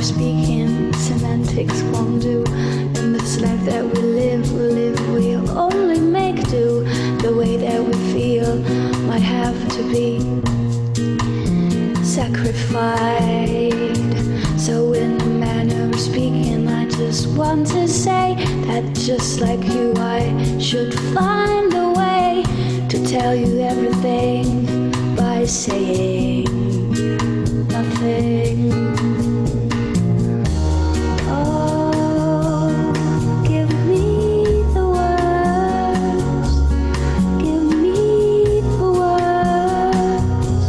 speaking, semantics won't do. In this life that we live, we'll only make do. The way that we feel might have to be sacrificed. So in the manner of speaking, I just want to say that just like you, I should find a way to tell you everything by saying nothing. Oh, give me the words, give me the words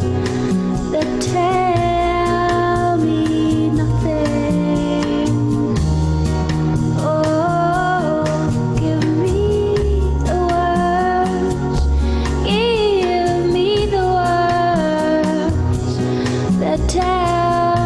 that tell me nothing. Oh, give me the words, give me the words that tell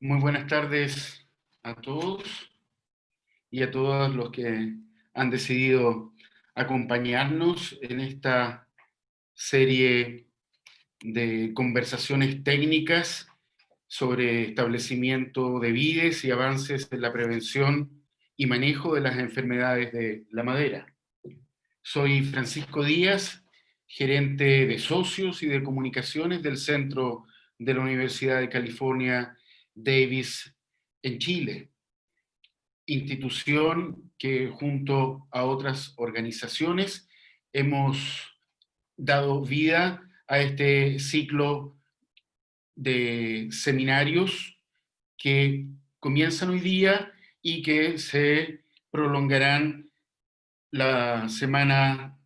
Muy buenas tardes a todos y a todos los que han decidido acompañarnos en esta serie de conversaciones técnicas sobre establecimiento de vides y avances en la prevención y manejo de las enfermedades de la madera. Soy Francisco Díaz, gerente de socios y de comunicaciones del Centro de la Universidad de California, Davis, en Chile, institución que junto a otras organizaciones hemos dado vida a este ciclo de seminarios que comienzan hoy día y que se prolongarán la semana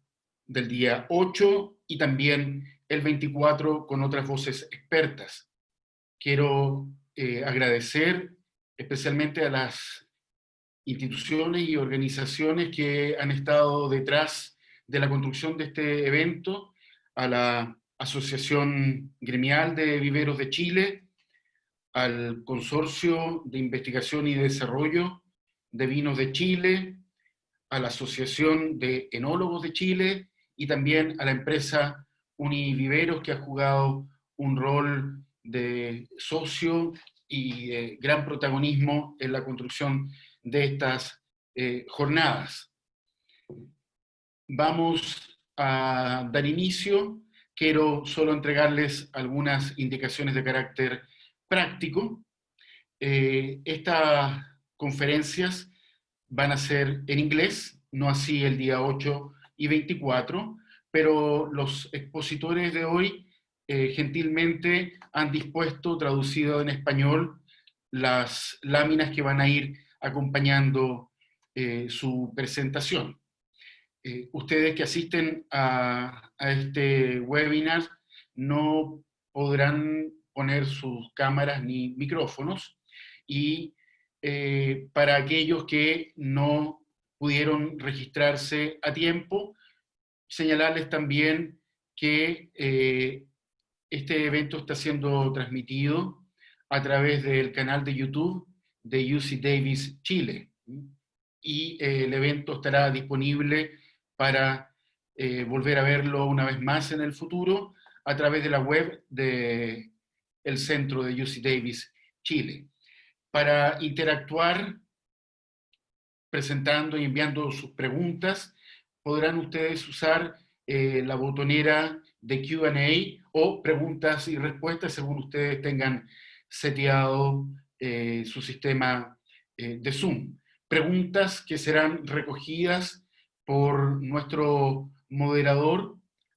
del día 8 y también el 24 con otras voces expertas. Quiero agradecer especialmente a las instituciones y organizaciones que han estado detrás de la construcción de este evento, a la Asociación Gremial de Viveros de Chile, al Consorcio de Investigación y Desarrollo de Vinos de Chile, a la Asociación de Enólogos de Chile y también a la empresa Univiveros, que ha jugado un rol de socio y de gran protagonismo en la construcción de estas jornadas. Vamos a dar inicio. Quiero solo entregarles algunas indicaciones de carácter práctico. Estas conferencias van a ser en inglés, no así el día 8 y 24, pero los expositores de hoy gentilmente han dispuesto, traducido en español, las láminas que van a ir acompañando su presentación. Ustedes que asisten a este webinar no podrán poner sus cámaras ni micrófonos, y para aquellos que no pudieron registrarse a tiempo, señalarles también que este evento está siendo transmitido a través del canal de YouTube de UC Davis Chile, y el evento estará disponible para volver a verlo una vez más en el futuro a través de la web del centro de UC Davis Chile. Para interactuar presentando y enviando sus preguntas, podrán ustedes usar la botonera de Q&A o preguntas y respuestas según ustedes tengan seteado su sistema de Zoom. Preguntas que serán recogidas por nuestro moderador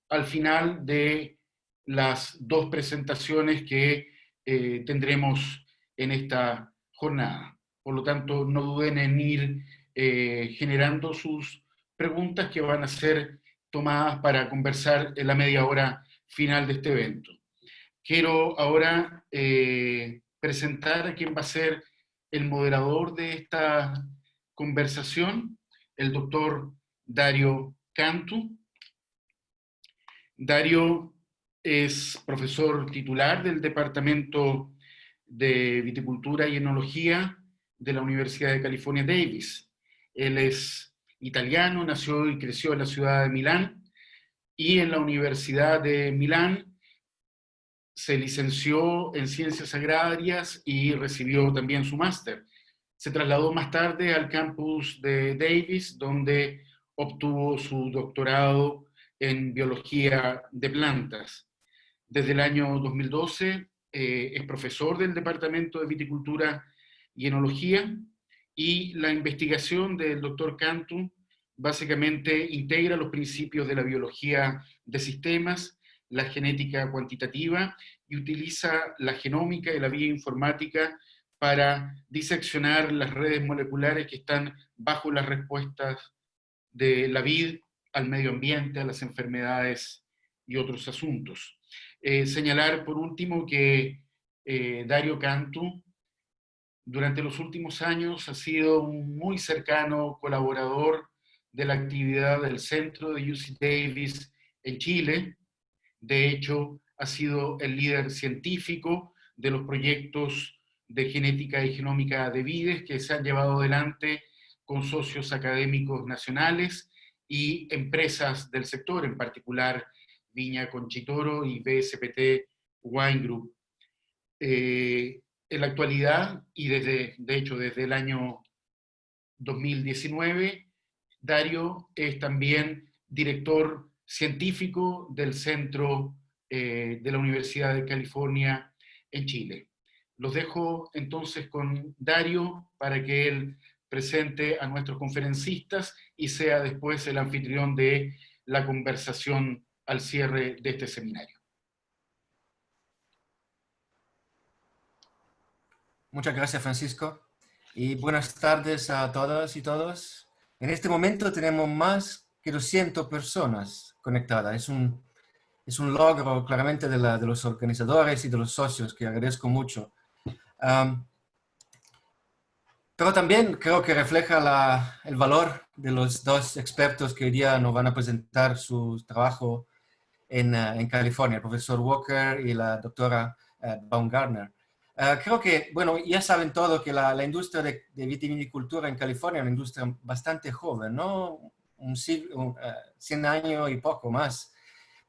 al final de las dos presentaciones que tendremos en esta jornada. Por lo tanto, no duden en ir generando sus preguntas que van a ser tomadas para conversar en la media hora final de este evento. Quiero ahora presentar a quien va a ser el moderador de esta conversación, el doctor Dario Cantu. Dario es profesor titular del Departamento de Viticultura y Enología de la Universidad de California, Davis. Él es italiano, nació y creció en la ciudad de Milán, y en la Universidad de Milán se licenció en Ciencias Agrarias y recibió también su máster. Se trasladó más tarde al campus de Davis, donde obtuvo su doctorado en Biología de Plantas. Desde el año 2012 es profesor del Departamento de Viticultura y Enología, y la investigación del doctor Cantu básicamente integra los principios de la biología de sistemas, la genética cuantitativa, y utiliza la genómica y la bioinformática para diseccionar las redes moleculares que están bajo las respuestas de la vid al medio ambiente, a las enfermedades y otros asuntos. Señalar por último que Dario Cantu durante los últimos años ha sido un muy cercano colaborador de la actividad del centro de UC Davis en Chile. De hecho, ha sido el líder científico de los proyectos de genética y genómica de vides que se han llevado adelante con socios académicos nacionales y empresas del sector, en particular Viña Conchitoro y BSPT Wine Group. En la actualidad, y de hecho desde el año 2019, Dario es también director científico del Centro de la Universidad de California en Chile. Los dejo entonces con Dario para que él presente a nuestros conferencistas y sea después el anfitrión de la conversación al cierre de este seminario. Muchas gracias, Francisco. Y buenas tardes a todas y todos. En este momento tenemos más que 200 personas conectadas. Es un logro claramente de los organizadores y de los socios, que agradezco mucho. Pero también creo que refleja el valor de los dos expertos que hoy día nos van a presentar su trabajo en California, el profesor Walker y la doctora Baumgartner. Creo que, bueno, ya saben todo que la industria de vitivinicultura en California es una industria bastante joven, ¿no? 100 años y poco más,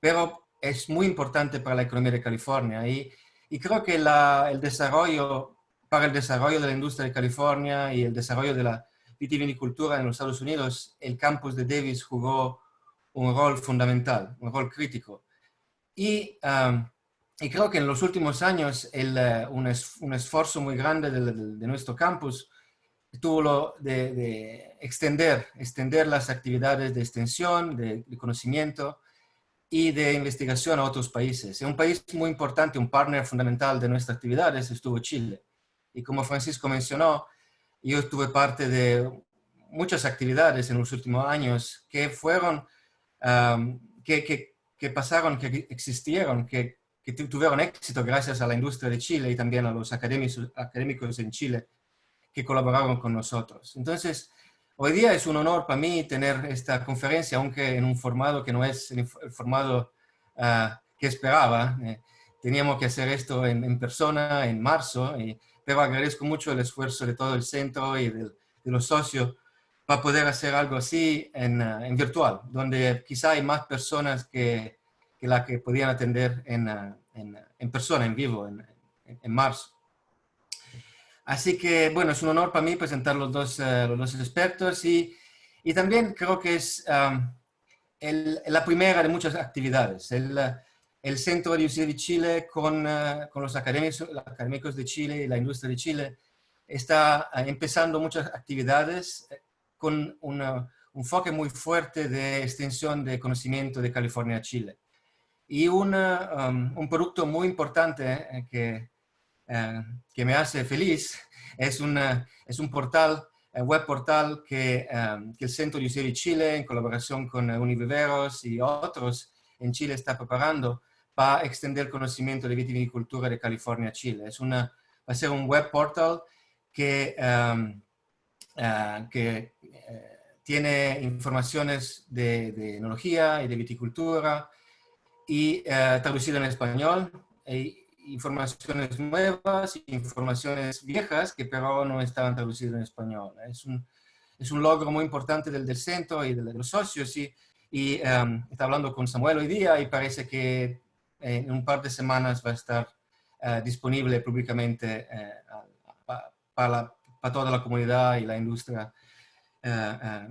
pero es muy importante para la economía de California y creo que para el desarrollo de la industria de California y el desarrollo de la vitivinicultura en los Estados Unidos, el campus de Davis jugó un rol fundamental, un rol crítico. Y creo que en los últimos años un esfuerzo muy grande de nuestro campus tuvo lo de extender las actividades de extensión, de conocimiento y de investigación a otros países. Un país muy importante, un partner fundamental de nuestras actividades estuvo Chile. Y como Francisco mencionó, yo estuve parte de muchas actividades en los últimos años que fueron, que pasaron, que existieron, que tuvieron éxito gracias a la industria de Chile y también a los académicos en Chile que colaboraron con nosotros. Entonces, hoy día es un honor para mí tener esta conferencia, aunque en un formato que no es el formato que esperaba. Teníamos que hacer esto en persona en marzo, pero agradezco mucho el esfuerzo de todo el centro y de los socios para poder hacer algo así en virtual, donde quizá hay más personas que las que podían atender en persona, en vivo, en marzo. Así que, bueno, es un honor para mí presentar los dos expertos y también creo que es la primera de muchas actividades. El Centro de UC de Chile con los académicos de Chile y la industria de Chile está empezando muchas actividades con un enfoque muy fuerte de extensión de conocimiento de California a Chile. Y un producto muy importante que me hace feliz es un portal, web portal que el Centro de UC de Chile, en colaboración con Univiveros y otros en Chile, está preparando para extender conocimiento de vitivinicultura de California a Chile. Va a ser un web portal que tiene informaciones de enología y de viticultura y traducido en español, informaciones nuevas y informaciones viejas que pero no estaban traducidas en español. Es un logro muy importante del centro y de los socios y está hablando con Samuel hoy día y parece que en un par de semanas va a estar disponible públicamente para toda la comunidad y la industria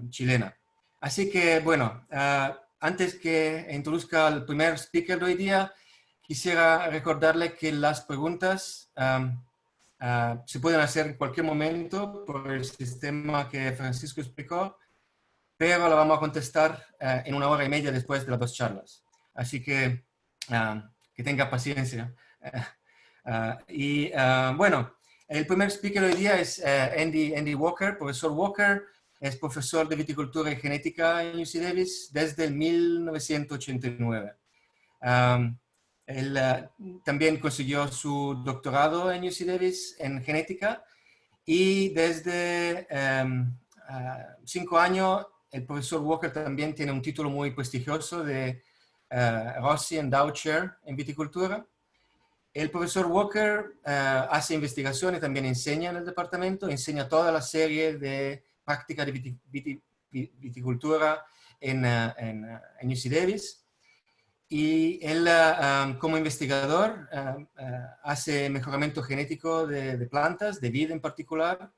chilena. Así que, bueno, antes que introduzca al primer speaker de hoy día, quisiera recordarle que las preguntas se pueden hacer en cualquier momento por el sistema que Francisco explicó, pero la vamos a contestar en 1 hora y media después de las dos charlas. Así que tenga paciencia. Bueno, el primer speaker de hoy día es Andy Walker. Profesor Walker es profesor de viticultura y genética en UC Davis desde el 1989. Él también consiguió su doctorado en UC Davis en genética y desde 5 años el profesor Walker también tiene un título muy prestigioso de Rossi and Dow Chair en viticultura El profesor Walker hace investigación y también enseña en el departamento, enseña toda la serie de práctica de viticultura en UC Davis. Y él, como investigador, hace mejoramiento genético de plantas, de vid en particular.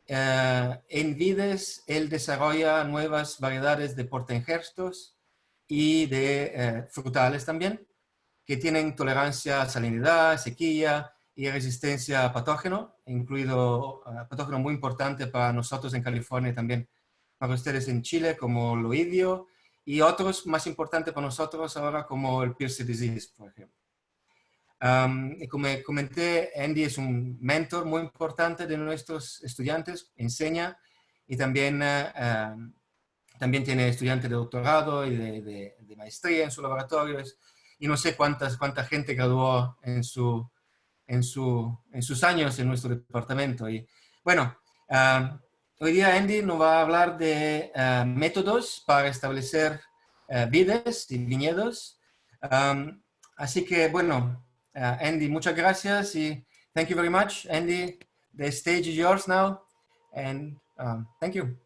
En vides, él desarrolla nuevas variedades de portaenjerstos y de frutales también, que tienen tolerancia a salinidad, sequía y resistencia a patógeno, incluido patógeno muy importante para nosotros en California y también para ustedes en Chile, como el oidio, y otros más importantes para nosotros ahora, como el Pierce disease, por ejemplo. Y como comenté, Andy es un mentor muy importante de nuestros estudiantes, enseña y también, también tiene estudiantes de doctorado y de maestría en su laboratorio. Y no sé cuánta gente graduó en sus años en nuestro departamento. Y bueno, hoy día Andy nos va a hablar de métodos para establecer vides y viñedos. Así que bueno, Andy, muchas gracias y thank you very much. Andy, the stage is yours now and thank you.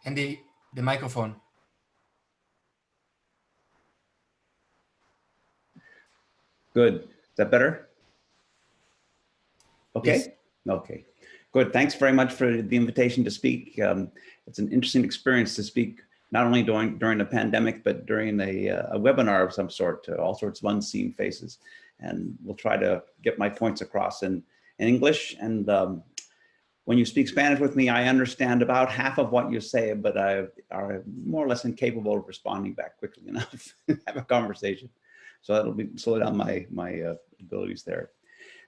Andy, the microphone. Good. Is that better? Okay. Yes. Okay. Good. Thanks very much for the invitation to speak. It's an interesting experience to speak not only during the pandemic, but during a webinar of some sort, all sorts of unseen faces. And we'll try to get my points across in English. And when you speak Spanish with me, I understand about half of what you say, but I are more or less incapable of responding back quickly enough to have a conversation. So that'll slow down my abilities there.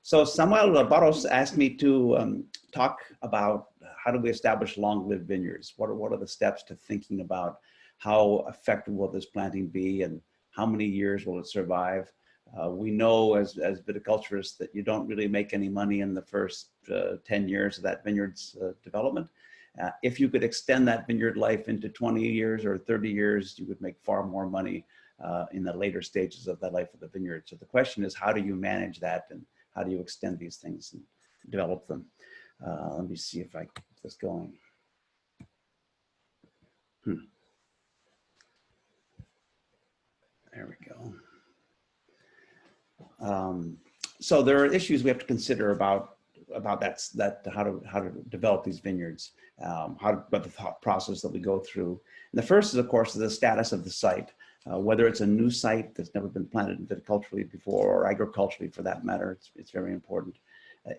So Samuel Barros asked me to talk about how do we establish long-lived vineyards? What are the steps to thinking about how effective will this planting be and how many years will it survive? We know as viticulturists that you don't really make any money in the first 10 years of that vineyard's development. If you could extend that vineyard life into 20 years or 30 years, you would make far more money in the later stages of the life of the vineyard. So the question is, how do you manage that and how do you extend these things and develop them? Let me see if I can keep this going. There we go. So there are issues we have to consider about that how to develop these vineyards, about the thought process that we go through. And the first is, of course, the status of the site. Whether it's a new site that's never been planted viticulturally before or agriculturally for that matter, it's very important.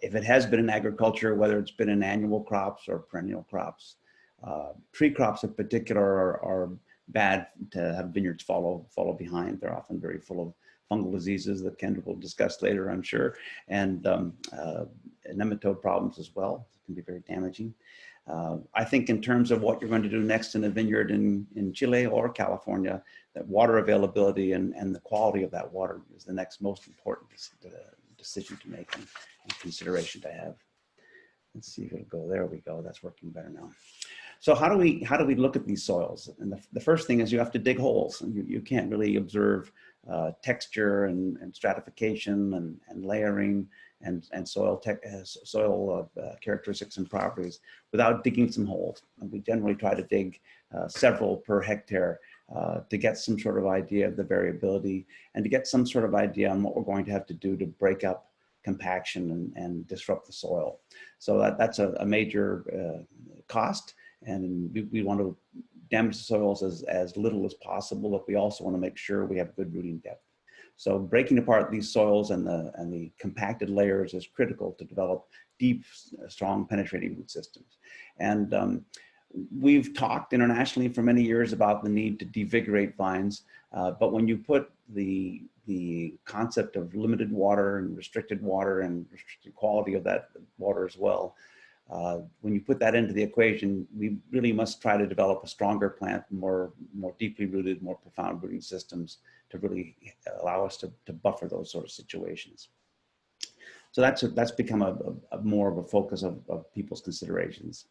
If it has been in agriculture, whether it's been in annual crops or perennial crops, tree crops in particular are bad to have vineyards follow behind. They're often very full of fungal diseases that Kendra will discuss later, I'm sure, and nematode problems as well. It can be very damaging. I think in terms of what you're going to do next in a vineyard in Chile or California, that water availability and the quality of that water is the next most important decision to make and consideration to have. Let's see if it'll go. There we go. That's working better now. So how do we look at these soils? And the first thing is you have to dig holes. And you can't really observe texture and stratification and layering and soil characteristics and properties without digging some holes. And we generally try to dig several per hectare to get some sort of idea of the variability and to get some sort of idea on what we're going to have to do to break up compaction and disrupt the soil. So that's a major cost, and we want to damage the soils as little as possible, but we also want to make sure we have good rooting depth. So breaking apart these soils and the compacted layers is critical to develop deep, strong, penetrating root systems. And We've talked internationally for many years about the need to devigorate vines, but when you put the concept of limited water and restricted quality of that water as well, when you put that into the equation, we really must try to develop a stronger plant, more deeply rooted, more profound rooting systems to really allow us to buffer those sort of situations. So that's become a more of a focus of people's considerations.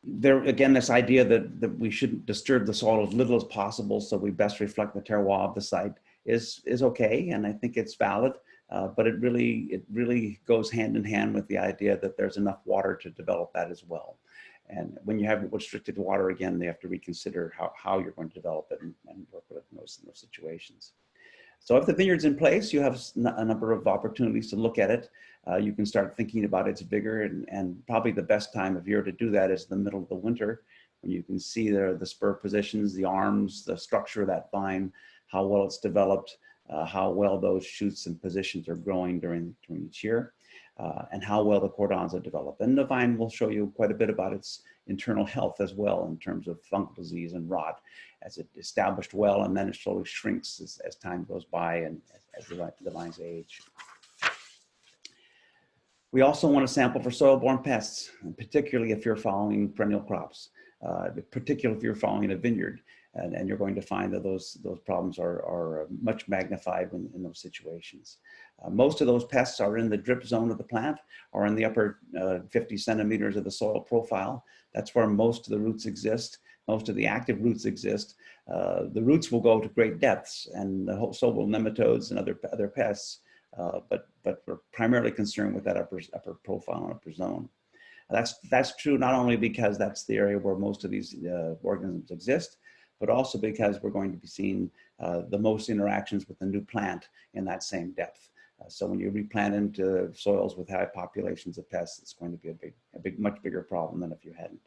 There again, this idea that we shouldn't disturb the soil as little as possible, so we best reflect the terroir of the site is okay, and I think it's valid. But it really goes hand in hand with the idea that there's enough water to develop that as well. And when you have restricted water, again, they have to reconsider how you're going to develop it and work with it in those situations. So if the vineyard's in place, you have a number of opportunities to look at it. You can start thinking about its vigor, and probably the best time of year to do that is the middle of the winter, when you can see the spur positions, the arms, the structure of that vine, how well it's developed, how well those shoots and positions are growing during each year, and how well the cordons are developed. And the vine will show you quite a bit about its internal health as well in terms of fungal disease and rot, as it established well, and then it slowly shrinks as time goes by and as the vines age. We also want to sample for soil-borne pests, particularly if you're following perennial crops, particularly if you're following a vineyard. And you're going to find that those problems are much magnified in those situations. Most of those pests are in the drip zone of the plant or in the upper 50 centimeters of the soil profile. That's where most of the roots exist. Most of the active roots exist. The roots will go to great depths, and so will nematodes and other pests. But we're primarily concerned with that upper profile and upper zone. That's true not only because that's the area where most of these organisms exist, but also because we're going to be seeing the most interactions with the new plant in that same depth. So when you replant into soils with high populations of pests, it's going to be a much bigger problem than if you hadn't.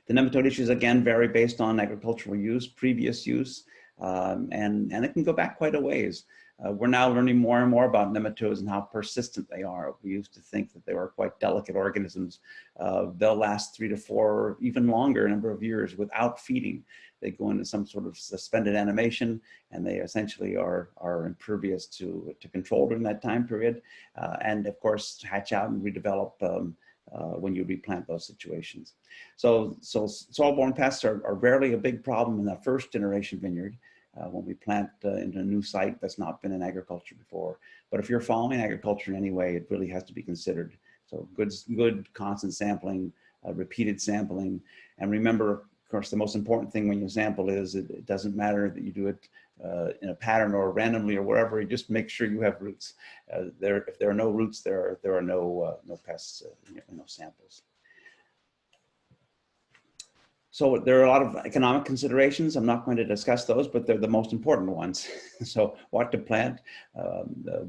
The nematode issues, again, vary based on agricultural use, previous use, and it can go back quite a ways. We're now learning more and more about nematodes and how persistent they are. We used to think that they were quite delicate organisms. They'll last 3 to 4, even longer number of years without feeding. They go into some sort of suspended animation, and they essentially are impervious to control during that time period. And of course, hatch out and redevelop when you replant those situations. So soil-borne pests are rarely a big problem in that first generation vineyard. When we plant into a new site that's not been in agriculture before. But if you're following agriculture in any way, it really has to be considered. So good constant sampling, repeated sampling. And remember, of course, the most important thing when you sample is it doesn't matter that you do it in a pattern or randomly or wherever, you just make sure you have roots. If there are no roots, there are no pests in those samples. So there are a lot of economic considerations. I'm not going to discuss those, but they're the most important ones. So what to plant,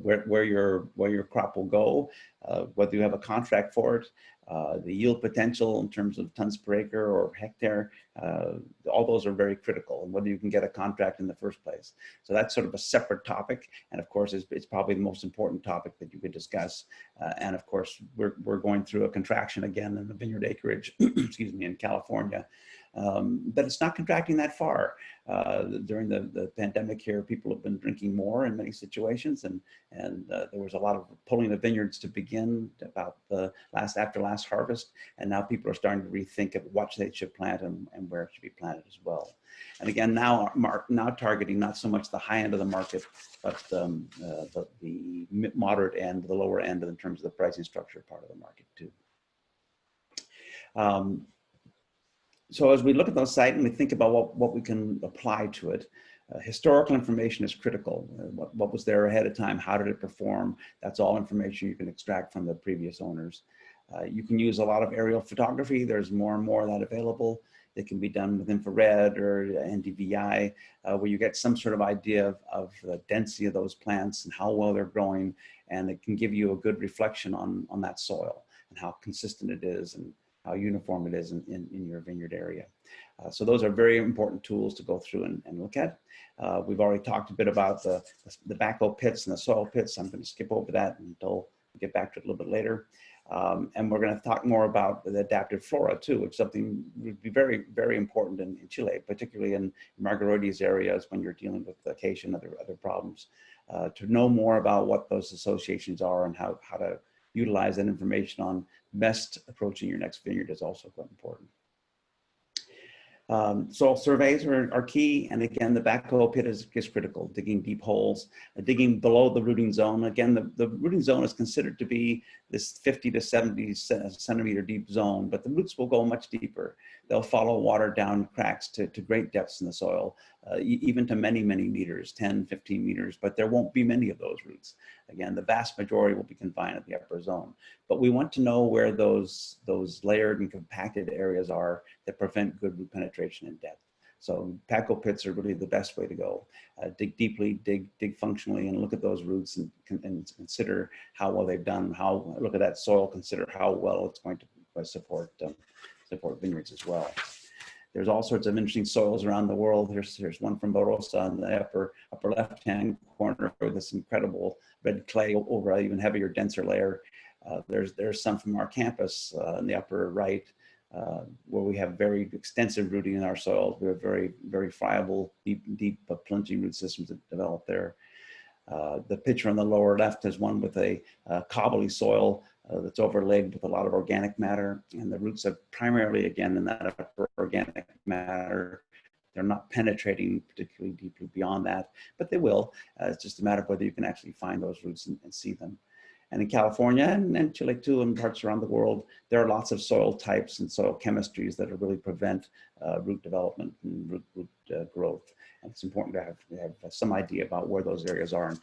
where your crop will go, whether you have a contract for it, the yield potential in terms of tons per acre or hectare, all those are very critical, and whether you can get a contract in the first place. So that's sort of a separate topic, and of course it's probably the most important topic that you could discuss. And of course we're going through a contraction again in the vineyard acreage, excuse me, in California. But it's not contracting that far. During the pandemic here, people have been drinking more in many situations, and there was a lot of pulling the vineyards to begin about after last harvest, and now people are starting to rethink of what they should plant and where it should be planted as well. And again, now targeting not so much the high end of the market, but the moderate end, the lower end in terms of the pricing structure part of the market too. So as we look at the site and we think about what we can apply to it, historical information is critical. What was there ahead of time? How did it perform? That's all information you can extract from the previous owners. You can use a lot of aerial photography. There's more and more of that available. It can be done with infrared or NDVI, where you get some sort of idea of the density of those plants and how well they're growing. And it can give you a good reflection on that soil and how consistent it is and how uniform it is in your vineyard area. So those are very important tools to go through and look at. We've already talked a bit about the backhoe pits and the soil pits. I'm going to skip over that until we get back to it a little bit later. And we're going to talk more about the adaptive flora too, which is something would be very, very important in Chile, particularly in Margaroides areas when you're dealing with acacia and other problems. To know more about what those associations are and how to utilize that information on best approaching your next vineyard is also quite important. Soil surveys are key, and again, the backhoe pit is critical, digging deep holes, digging below the rooting zone. Again, the rooting zone is considered to be this 50 to 70 centimeter deep zone, but the roots will go much deeper. They'll follow water down cracks to great depths in the soil, even to many, many meters, 10, 15 meters, but there won't be many of those roots. Again, the vast majority will be confined at the upper zone. But we want to know where those layered and compacted areas are that prevent good root penetration and depth. So backhoe pits are really the best way to go. Dig deeply, dig functionally, and look at those roots and consider how well they've done. Look at that soil, consider how well it's going to support vineyards as well. There's all sorts of interesting soils around the world. There's one from Barossa in the upper left-hand corner with this incredible red clay over an even heavier, denser layer. There's some from our campus in the upper right, where we have very extensive rooting in our soils. We have very, very friable, deep plunging root systems that develop there. The picture on the lower left is one with a cobbly soil that's overlaid with a lot of organic matter, and the roots are primarily, again, in that upper organic matter. They're not penetrating particularly deeply beyond that, but they will. It's just a matter of whether you can actually find those roots and see them. And in California and Chile too, and parts around the world, there are lots of soil types and soil chemistries that really prevent root development and root growth. And it's important to have some idea about where those areas are and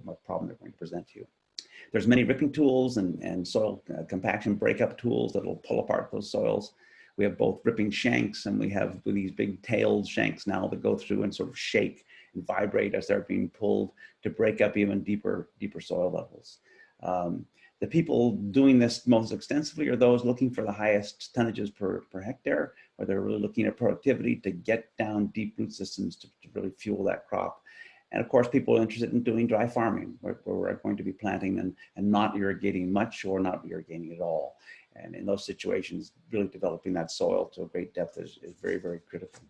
what problem they're going to present to you. There's many ripping tools and soil compaction breakup tools that will pull apart those soils. We have both ripping shanks, and we have these big tailed shanks now that go through and sort of shake and vibrate as they're being pulled to break up even deeper soil levels. The people doing this most extensively are those looking for the highest tonnages per hectare, or they're really looking at productivity to get down deep root systems to really fuel that crop. And of course, people are interested in doing dry farming, where we're going to be planting and not irrigating much or not irrigating at all. And in those situations, really developing that soil to a great depth is very, very critical.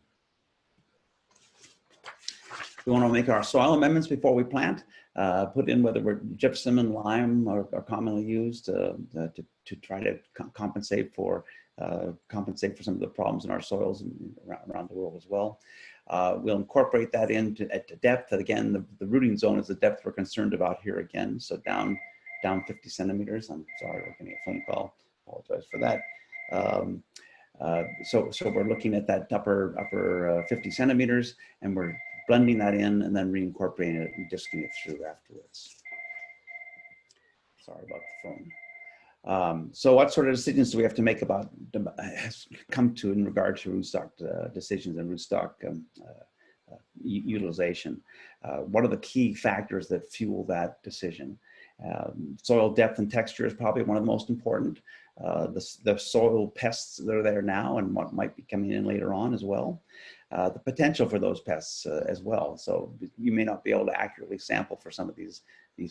We want to make our soil amendments before we plant. Put in whether gypsum and lime are commonly used to try to compensate for some of the problems in our soils around the world as well. We'll incorporate that at depth. Again, the rooting zone is the depth we're concerned about here again. So down 50 centimeters. I'm sorry, we're getting a phone call. Apologize for that. So we're looking at that upper 50 centimeters, and we're blending that in and then reincorporating it and disking it through afterwards. Sorry about the phone. So what sort of decisions do we have to make come to in regard to rootstock decisions and rootstock utilization? What are the key factors that fuel that decision? Soil depth and texture is probably one of the most important. The soil pests that are there now and what might be coming in later on as well. The potential for those pests as well. So you may not be able to accurately sample for some of these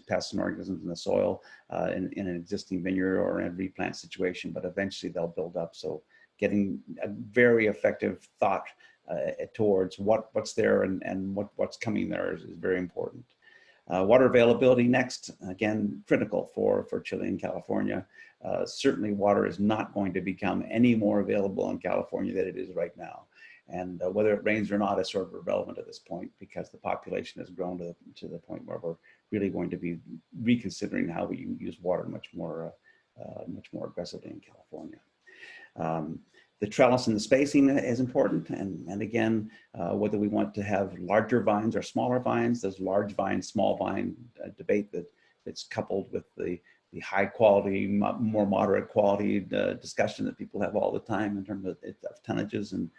pests and organisms in the soil in an existing vineyard or in a replant situation, but eventually they'll build up. So getting a very effective thought towards what's there and what's coming there is very important. Water availability next, again, critical for Chile and California. Certainly water is not going to become any more available in California than it is right now. And whether it rains or not is sort of irrelevant at this point, because the population has grown to the point where we're really going to be reconsidering how we use water much more aggressively in California. The trellis and the spacing is important. And again, whether we want to have larger vines or smaller vines, there's large vine, small vine debate that's coupled with the high quality, more moderate quality discussion that people have all the time in terms of tonnages and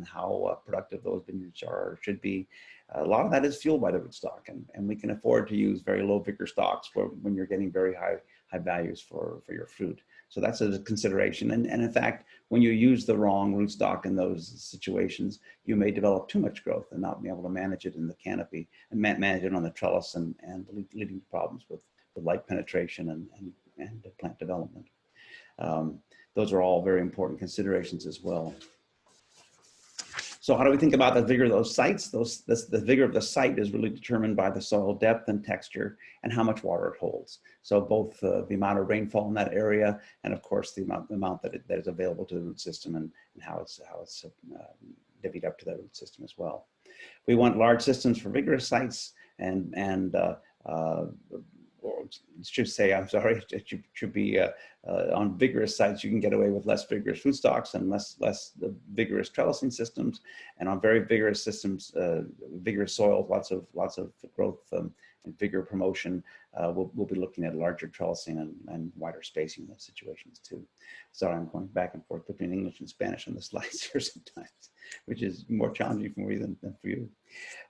how productive those vineyards should be. A lot of that is fueled by the rootstock, and we can afford to use very low vigor stocks when you're getting very high values for your fruit. So that's a consideration. And in fact, when you use the wrong rootstock in those situations, you may develop too much growth and not be able to manage it in the canopy and manage it on the trellis and leading to problems with light penetration plant development. Those are all very important considerations as well. So how do we think about the vigor of those sites? The vigor of the site is really determined by the soil depth and texture and how much water it holds. So both the amount of rainfall in that area and of course the amount that is available to the root system and how it's divvied up to the root system as well. We want large systems for vigorous sites or should say, I'm sorry, it should be on vigorous sites, you can get away with less vigorous root stocks and less vigorous trellising systems. And on very vigorous systems, vigorous soils, lots of growth and vigor promotion, we'll be looking at larger trellising and wider spacing in those situations too. Sorry, I'm going back and forth between English and Spanish on the slides here sometimes, which is more challenging for me than for you.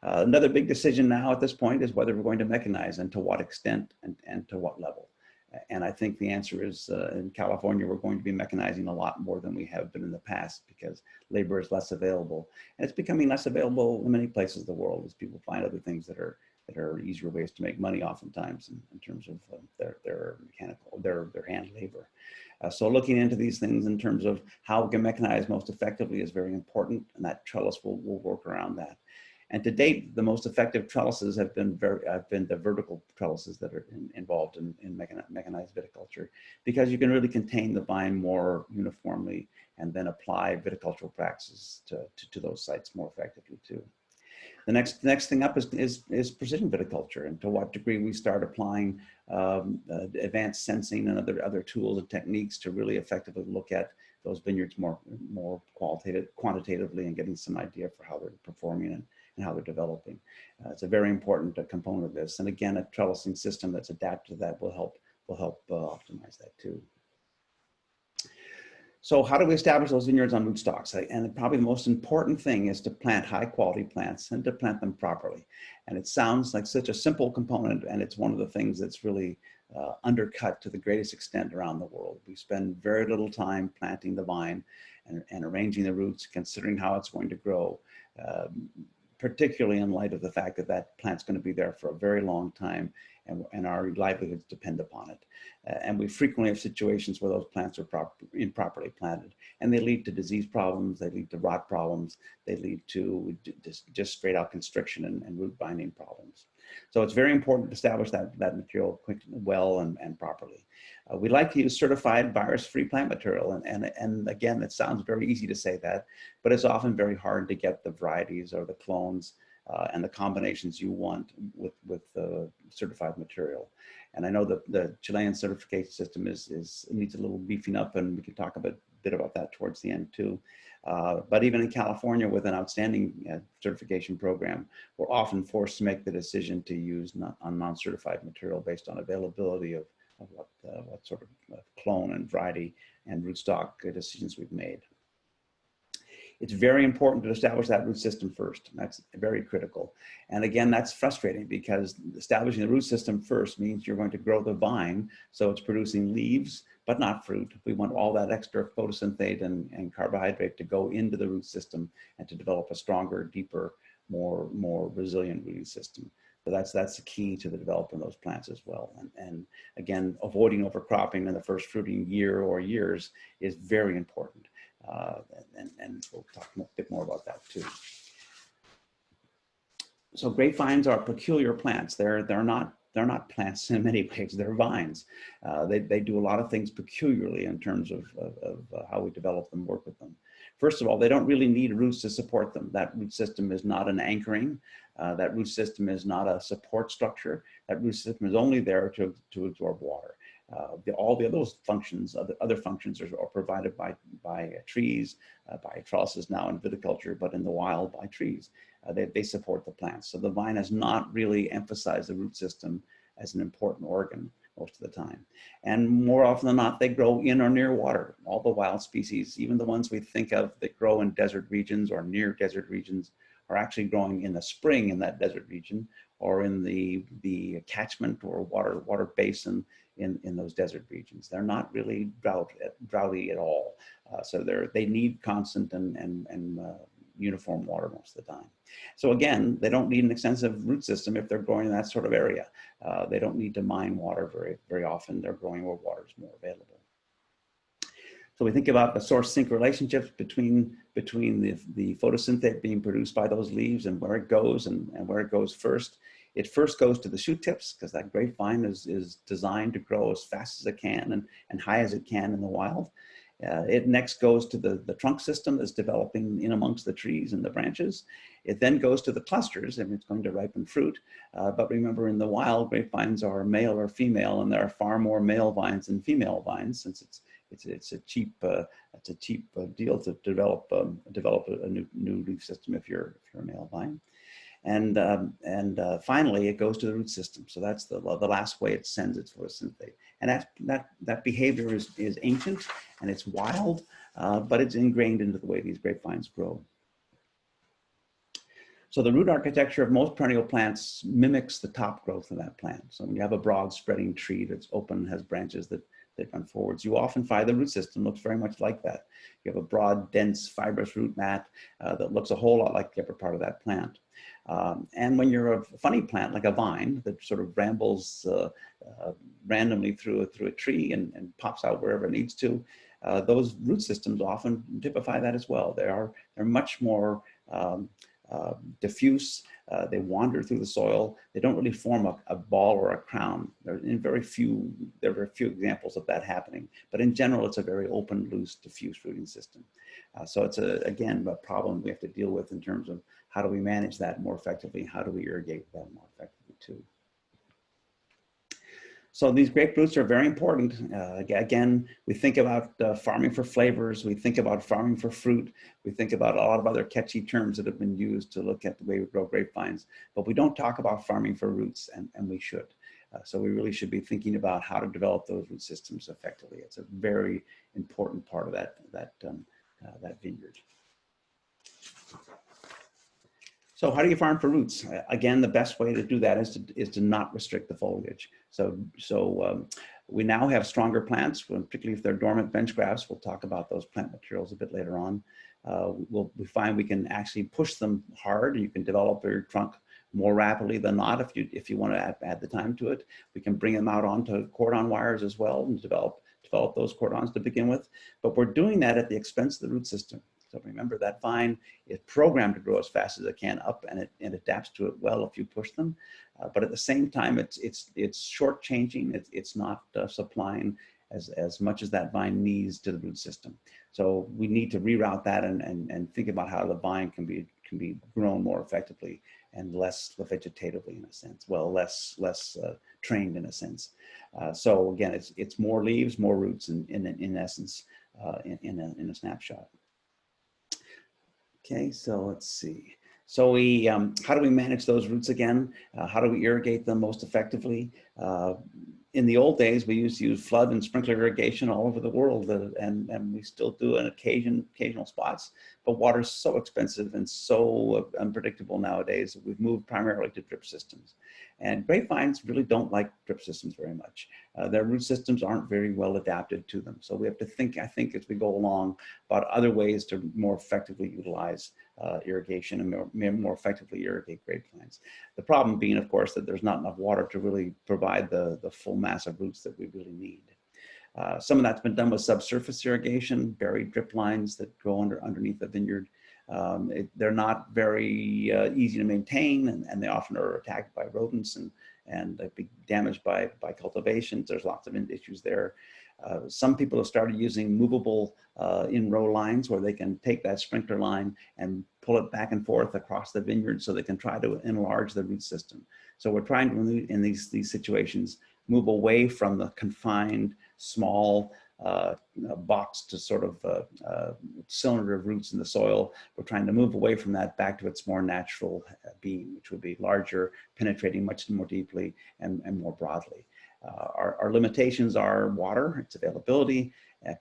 Another big decision now at this point is whether we're going to mechanize and to what extent and to what level. And I think the answer is in California, we're going to be mechanizing a lot more than we have been in the past because labor is less available. And it's becoming less available in many places of the world as people find other things that are easier ways to make money oftentimes in terms of their hand labor. So looking into these things in terms of how we can mechanize most effectively is very important, and that trellis will work around that. And to date, the most effective trellises have been the vertical trellises that are involved in mechanized viticulture, because you can really contain the vine more uniformly and then apply viticultural practices to those sites more effectively too. The next thing up is precision viticulture, and to what degree we start applying advanced sensing and other tools and techniques to really effectively look at those vineyards more quantitatively and getting some idea for how they're performing and how they're developing. It's a very important component of this. And again, a trellising system that's adapted to that will help optimize that too. So how do we establish those vineyards on rootstocks? And probably the most important thing is to plant high quality plants and to plant them properly. And it sounds like such a simple component, and it's one of the things that's really undercut to the greatest extent around the world. We spend very little time planting the vine and arranging the roots, considering how it's going to grow, particularly in light of the fact that that plant's going to be there for a very long time and our livelihoods depend upon it. And we frequently have situations where those plants are improperly planted, and they lead to disease problems, they lead to rot problems, they lead to just straight out constriction and root binding problems. So it's very important to establish that material well and properly. We like to use certified virus-free plant material, and again, it sounds very easy to say that, but it's often very hard to get the varieties or the clones and the combinations you want with certified material. And I know that the Chilean certification system needs a little beefing up, and we can talk a bit about that towards the end too. But even in California, with an outstanding certification program, we're often forced to make the decision to use non-certified material based on availability of what sort of clone and variety and rootstock decisions we've made. It's very important to establish that root system first. That's very critical. And again, that's frustrating because establishing the root system first means you're going to grow the vine so it's producing leaves, but not fruit. We want all that extra photosynthate and carbohydrate to go into the root system and to develop a stronger, deeper, more resilient rooting system. So that's the key to the development of those plants as well. And again, avoiding overcropping in the first fruiting year or years is very important. And we'll talk a bit more about that too. So grapevines are peculiar plants. They're not plants in many ways. They're vines. They do a lot of things peculiarly in terms of how we develop them, work with them. First of all, they don't really need roots to support them. That root system is not an anchoring. That root system is not a support structure. That root system is only there to absorb water. All the other functions, other functions are provided by trees, by trellises now in viticulture, but in the wild by trees. They support the plants. So the vine has not really emphasized the root system as an important organ most of the time. And more often than not, they grow in or near water. All the wild species, even the ones we think of that grow in desert regions or near desert regions, are actually growing in the spring in that desert region or in the catchment or water basin in those desert regions. They're not really droughty at all. So they need constant and uniform water most of the time. So again, they don't need an extensive root system if they're growing in that sort of area. They don't need to mine water very often. They're growing where water is more available. So we think about the source sink relationships between the photosynthate being produced by those leaves and where it goes and where it goes first. It first goes to the shoot tips because that grapevine is designed to grow as fast as it can and high as it can in the wild. It next goes to the trunk system that's developing in amongst the trees and the branches. It then goes to the clusters and it's going to ripen fruit. But remember, in the wild, grapevines are male or female, and there are far more male vines than female vines, since it's a cheap deal to develop a new leaf system if you're a male vine. And finally, it goes to the root system. So that's the last way it sends its photosynthate. And that behavior is ancient and it's wild, but it's ingrained into the way these grapevines grow. So the root architecture of most perennial plants mimics the top growth of that plant. So when you have a broad spreading tree that's open, has branches that run forwards, you often find the root system looks very much like that. You have a broad, dense, fibrous root mat that looks a whole lot like the upper part of that plant. And when you're a funny plant, like a vine that sort of rambles randomly through a tree and pops out wherever it needs to, those root systems often typify that as well. They're much more diffuse. They wander through the soil. They don't really form a ball or a crown. There are very few examples of that happening. But in general, it's a very open, loose, diffuse rooting system. So it's again a problem we have to deal with in terms of how do we manage that more effectively? How do we irrigate that more effectively too? So these grape roots are very important. Again, we think about farming for flavors. We think about farming for fruit. We think about a lot of other catchy terms that have been used to look at the way we grow grapevines, but we don't talk about farming for roots, and we should. So we really should be thinking about how to develop those root systems effectively. It's a very important part of that vineyard. So how do you farm for roots? Again, the best way to do that is to not restrict the foliage. So we now have stronger plants, particularly if they're dormant bench grafts. We'll talk about those plant materials a bit later on. We find we can actually push them hard. You can develop your trunk more rapidly than not if you want to add the time to it. We can bring them out onto cordon wires as well and develop those cordons to begin with. But we're doing that at the expense of the root system. So remember, that vine is programmed to grow as fast as it can up, and it adapts to it well if you push them. But at the same time, it's shortchanging. It's not supplying as much as that vine needs to the root system. So we need to reroute that and think about how the vine can be grown more effectively and less vegetatively in a sense. Well, less trained in a sense. So again, it's more leaves, more roots in essence in a snapshot. Okay, so let's see. So how do we manage those roots again? How do we irrigate them most effectively? In the old days, we used to use flood and sprinkler irrigation all over the world, and we still do in occasional spots. But water is so expensive and so unpredictable nowadays that we've moved primarily to drip systems. And grapevines really don't like drip systems very much. Their root systems aren't very well adapted to them. So we have to think, I think, as we go along about other ways to more effectively utilize irrigation and more effectively irrigate grapevines. The problem being, of course, that there's not enough water to really provide the full mass of roots that we really need. Some of that's been done with subsurface irrigation, buried drip lines that go underneath the vineyard. They're not very easy to maintain, and they often are attacked by rodents and they be damaged by cultivations. There's lots of issues there. Some people have started using movable in-row lines where they can take that sprinkler line and pull it back and forth across the vineyard so they can try to enlarge the root system. So we're trying to, in these situations, move away from the confined, small box to sort of cylinder of roots in the soil. We're trying to move away from that back to its more natural being, which would be larger, penetrating much more deeply and more broadly. Our limitations are water, its availability,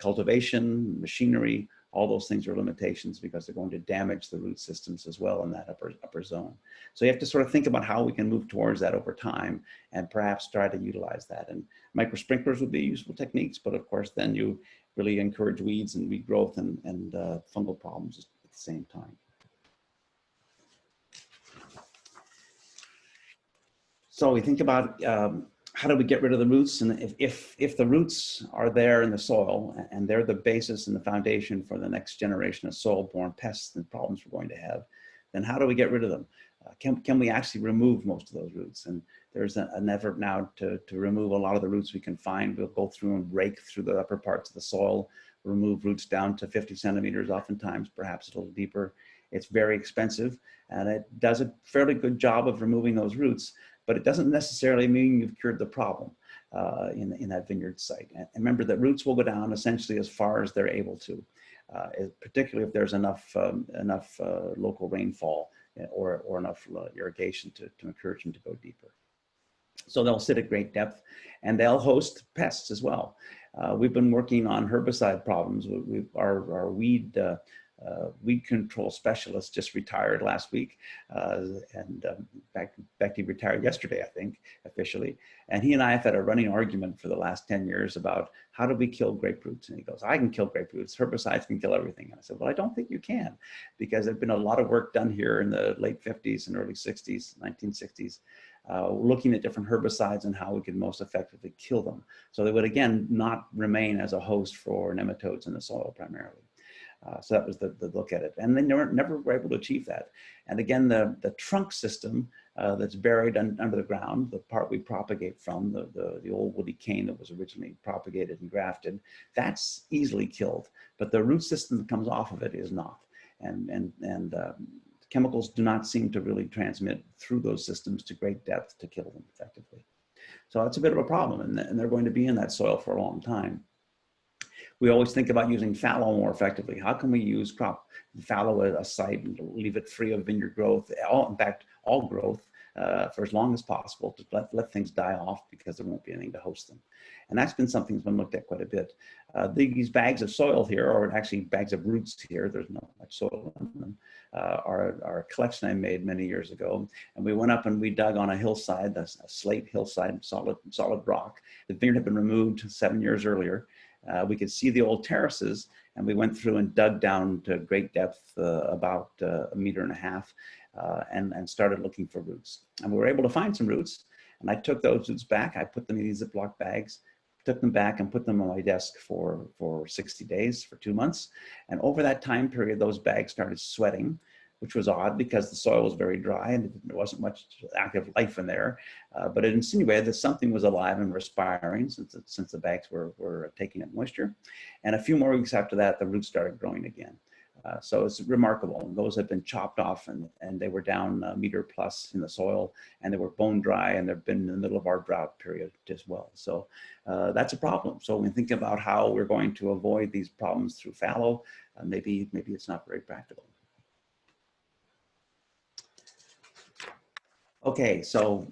cultivation, machinery. All those things are limitations because they're going to damage the root systems as well in that upper zone. So you have to sort of think about how we can move towards that over time and perhaps try to utilize that. And micro sprinklers would be useful techniques, but of course then you really encourage weeds and weed growth and fungal problems at the same time. So we think about how do we get rid of the roots? And if the roots are there in the soil and they're the basis and the foundation for the next generation of soil-borne pests and problems we're going to have, then how do we get rid of them? Can we actually remove most of those roots? And there's an effort now to remove a lot of the roots we can find. We'll go through and rake through the upper parts of the soil, remove roots down to 50 centimeters, oftentimes, perhaps a little deeper. It's very expensive, and it does a fairly good job of removing those roots, but it doesn't necessarily mean you've cured the problem in that vineyard site. And remember that roots will go down essentially as far as they're able to, particularly if there's enough local rainfall or enough irrigation to encourage them to go deeper. So they'll sit at great depth, and they'll host pests as well. We've been working on herbicide problems. Our weed control specialist just retired last week, and Becky retired yesterday, I think, officially. And he and I have had a running argument for the last 10 years about how do we kill grapefruits. And he goes, I can kill grapefruits, herbicides can kill everything. And I said, well, I don't think you can, because there's been a lot of work done here in the late 50s and early 60s, 1960s, looking at different herbicides and how we could most effectively kill them. So they would, again, not remain as a host for nematodes in the soil primarily. So that was the look at it. And they never were able to achieve that. And again, the trunk system that's buried under the ground, the part we propagate from, the old woody cane that was originally propagated and grafted, that's easily killed. But the root system that comes off of it is not. And chemicals do not seem to really transmit through those systems to great depth to kill them effectively. So that's a bit of a problem, and they're going to be in that soil for a long time. We always think about using fallow more effectively. How can we use fallow at a site and leave it free of vineyard growth, in fact, all growth, for as long as possible, to let things die off, because there won't be anything to host them. And that's been something that's been looked at quite a bit. These bags of soil here, or actually bags of roots here, there's not much soil in them, are a collection I made many years ago. And we went up and we dug on a hillside, a slate hillside, solid rock. The vineyard had been removed 7 years earlier. We could see the old terraces, and we went through and dug down to great depth, about 1.5 meters, and started looking for roots. And we were able to find some roots, and I took those roots back. I put them in these Ziploc bags, took them back and put them on my desk for 60 days, for 2 months. And over that time period, those bags started sweating, which was odd because the soil was very dry and there wasn't much active life in there. But it insinuated that something was alive and respiring, since the bags were taking up moisture. And a few more weeks after that, the roots started growing again. So it's remarkable. Those had been chopped off, and they were down 1 meter plus in the soil, and they were bone dry, and they've been in the middle of our drought period as well. So that's a problem. So when we think about how we're going to avoid these problems through fallow, maybe it's not very practical. Okay, so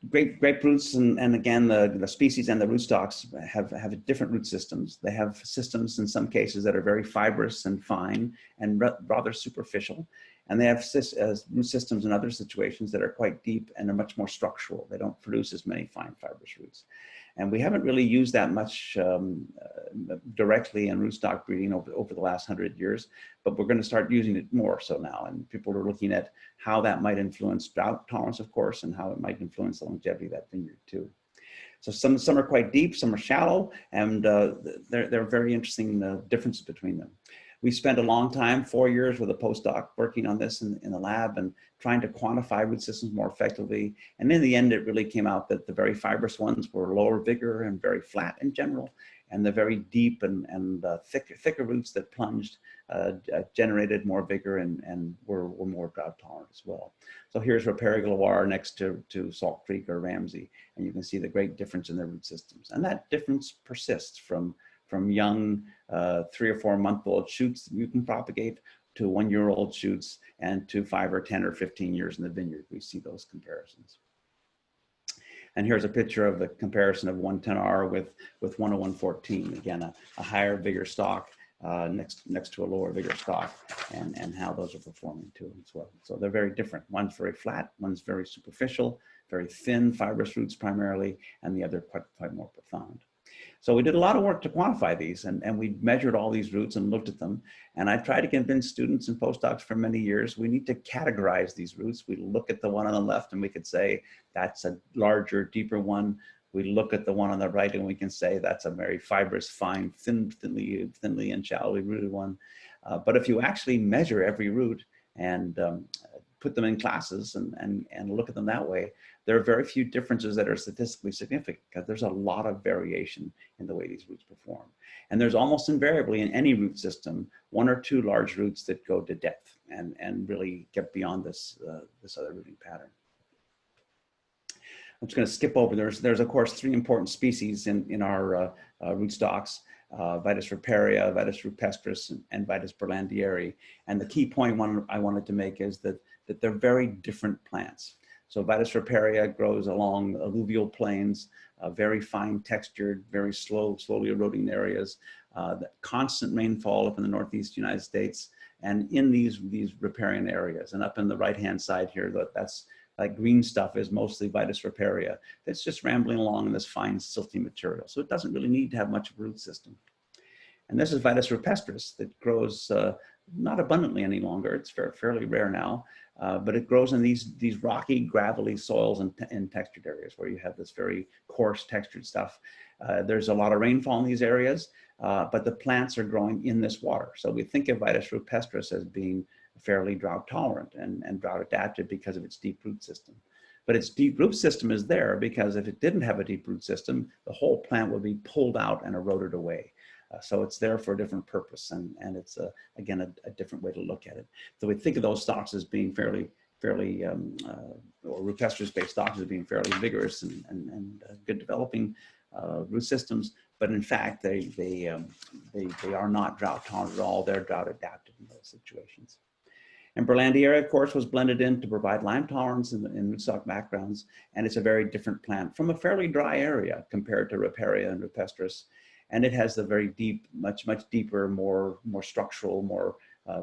grapefruits and again, the species and the rootstocks have different root systems. They have systems in some cases that are very fibrous and fine and rather superficial. And they have root systems in other situations that are quite deep and are much more structural. They don't produce as many fine fibrous roots. And we haven't really used that much directly in rootstock breeding over the last 100 years, but we're going to start using it more so now. And people are looking at how that might influence drought tolerance, of course, and how it might influence the longevity of that vineyard too. So some are quite deep, some are shallow, and they're very interesting differences between them. We spent a long time, 4 years with a postdoc, working on this in the lab and trying to quantify root systems more effectively. And in the end, it really came out that the very fibrous ones were lower vigor and very flat in general. And the very deep and thicker roots that plunged generated more vigor and were more drought tolerant as well. So here's Riparian Loire next to Salt Creek or Ramsey. And you can see the great difference in their root systems. And that difference persists from young 3 or 4 month-old shoots that you can propagate to 1-year-old shoots and to 5 or 10 or 15 years in the vineyard. We see those comparisons. And here's a picture of the comparison of 110R with 10114. Again, a higher vigor stock next to a lower vigor stock, and how those are performing too as well. So they're very different. One's very flat, one's very superficial, very thin fibrous roots primarily, and the other quite more profound. So we did a lot of work to quantify these, and we measured all these roots and looked at them. And I tried to convince students and postdocs for many years, we need to categorize these roots. We look at the one on the left and we could say, that's a larger, deeper one. We look at the one on the right and we can say, that's a very fibrous, fine, thinly and shallowly rooted one. But if you actually measure every root and put them in classes and look at them that way, there are very few differences that are statistically significant because there's a lot of variation in the way these roots perform. And there's almost invariably in any root system, one or two large roots that go to depth and really get beyond this, this other rooting pattern. I'm just going to skip over. There's of course 3 important species in our rootstocks. Vitis riparia, Vitis rupestris, and Vitis berlandieri. And the key point I wanted to make is that they're very different plants. So Vitis riparia grows along alluvial plains, very fine textured, very slowly eroding areas, constant rainfall up in the Northeast United States, and in these riparian areas. And up in the right-hand side here, that's like green stuff is mostly Vitis riparia. It's just rambling along in this fine silty material. So it doesn't really need to have much of a root system. And this is Vitis rupestris that grows not abundantly any longer. It's fairly rare now, but it grows in these rocky, gravelly soils and textured areas where you have this very coarse textured stuff. There's a lot of rainfall in these areas, but the plants are growing in this water. So we think of Vitis rupestris as being fairly drought tolerant and drought adapted because of its deep root system. But its deep root system is there because if it didn't have a deep root system, the whole plant would be pulled out and eroded away. So it's there for a different purpose, and it's again a different way to look at it. So we think of those stocks as being fairly or rupestris-based stocks as being fairly vigorous and good developing root systems, but in fact they are not drought tolerant at all. They're drought adapted in those situations. And berlandieri, of course, was blended in to provide lime tolerance in rootstock backgrounds, and it's a very different plant from a fairly dry area compared to riparia and rupestris. And it has the very deep, much deeper, more structural,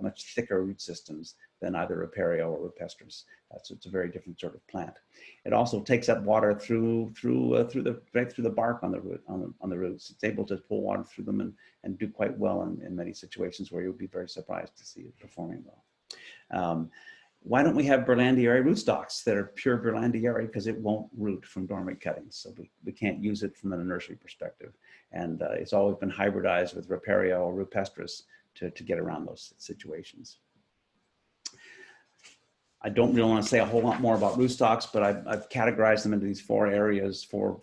much thicker root systems than either riparia or rupestris. So it's a very different sort of plant. It also takes up water right through the bark on the roots. It's able to pull water through them and do quite well in many situations where you'll be very surprised to see it performing well. Why don't we have berlandieri rootstocks that are pure berlandieri? Because it won't root from dormant cuttings. So we can't use it from a nursery perspective. And it's always been hybridized with riparia or rupestris to get around those situations. I don't really want to say a whole lot more about rootstocks, but I've categorized them into these 4 areas, four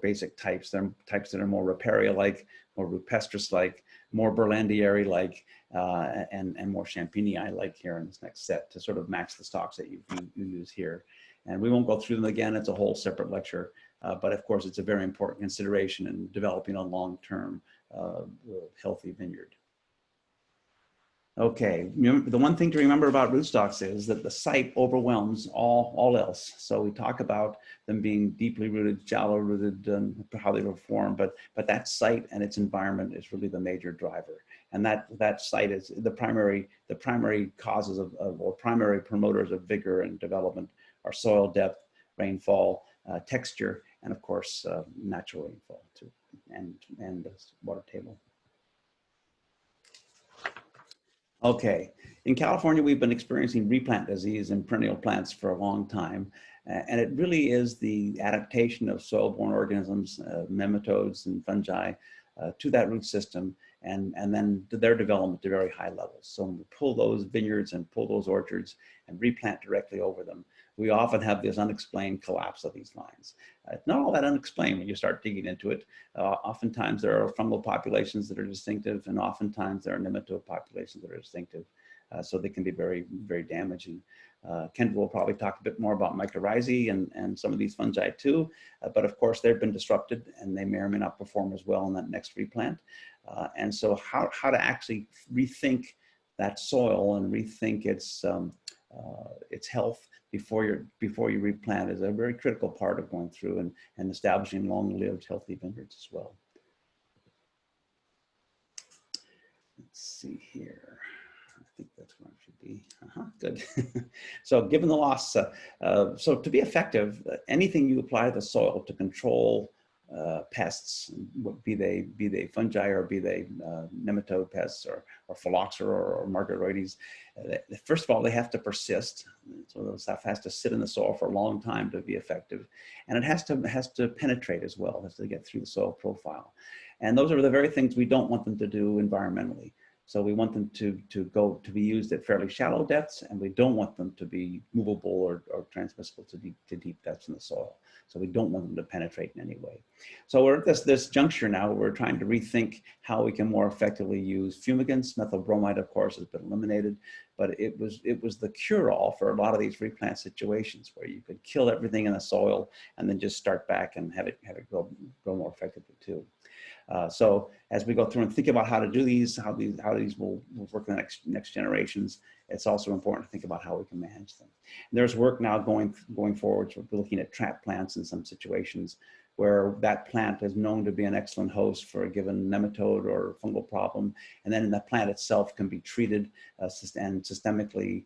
basic types. They're types that are more riparia-like, more rupestris-like, more berlandieri-like, and more champigny-like here in this next set to sort of match the stocks that you use here. And we won't go through them again. It's a whole separate lecture. But of course, it's a very important consideration in developing a long-term healthy vineyard. Okay, the one thing to remember about rootstocks is that the site overwhelms all else. So we talk about them being deeply rooted, shallow rooted, how they perform, but that site and its environment is really the major driver. And that site is the primary causes or primary promoters of vigor and development are soil depth, rainfall, texture, and of course, natural rainfall too, and the water table. Okay, in California, we've been experiencing replant disease in perennial plants for a long time. And it really is the adaptation of soil-borne organisms, nematodes and fungi to that root system, and then their development to very high levels. So when we pull those vineyards and pull those orchards and replant directly over them, we often have this unexplained collapse of these lines. It's not all that unexplained when you start digging into it. Oftentimes there are fungal populations that are distinctive, and oftentimes there are nematode populations that are distinctive. So they can be very, very damaging. Ken will probably talk a bit more about mycorrhizae and some of these fungi too, but of course they've been disrupted and they may or may not perform as well in that next replant. And so how to actually rethink that soil and rethink its health before you replant is a very critical part of going through and establishing long-lived healthy vineyards as well. Let's see here. I think that's where I should be. Good. So given the loss, so to be effective, anything you apply to the soil to control pests, be they fungi or be they nematode pests or phylloxera or margaroides. First of all, they have to persist. So the stuff has to sit in the soil for a long time to be effective, and it has to penetrate as well. It has to get through the soil profile, and those are the very things we don't want them to do environmentally. So we want them to be used at fairly shallow depths, and we don't want them to be movable or transmissible to deep depths in the soil. So we don't want them to penetrate in any way. So we're at this juncture now. We're trying to rethink how we can more effectively use fumigants. Methyl bromide, of course, has been eliminated, but it was the cure-all for a lot of these replant situations where you could kill everything in the soil and then just start back and have it grow more effectively too. So as we go through and think about how to do these, how these will work in the next generations, it's also important to think about how we can manage them. And there's work now going forward. So we're looking at trap plants in some situations where that plant is known to be an excellent host for a given nematode or fungal problem. And then the plant itself can be treated and systemically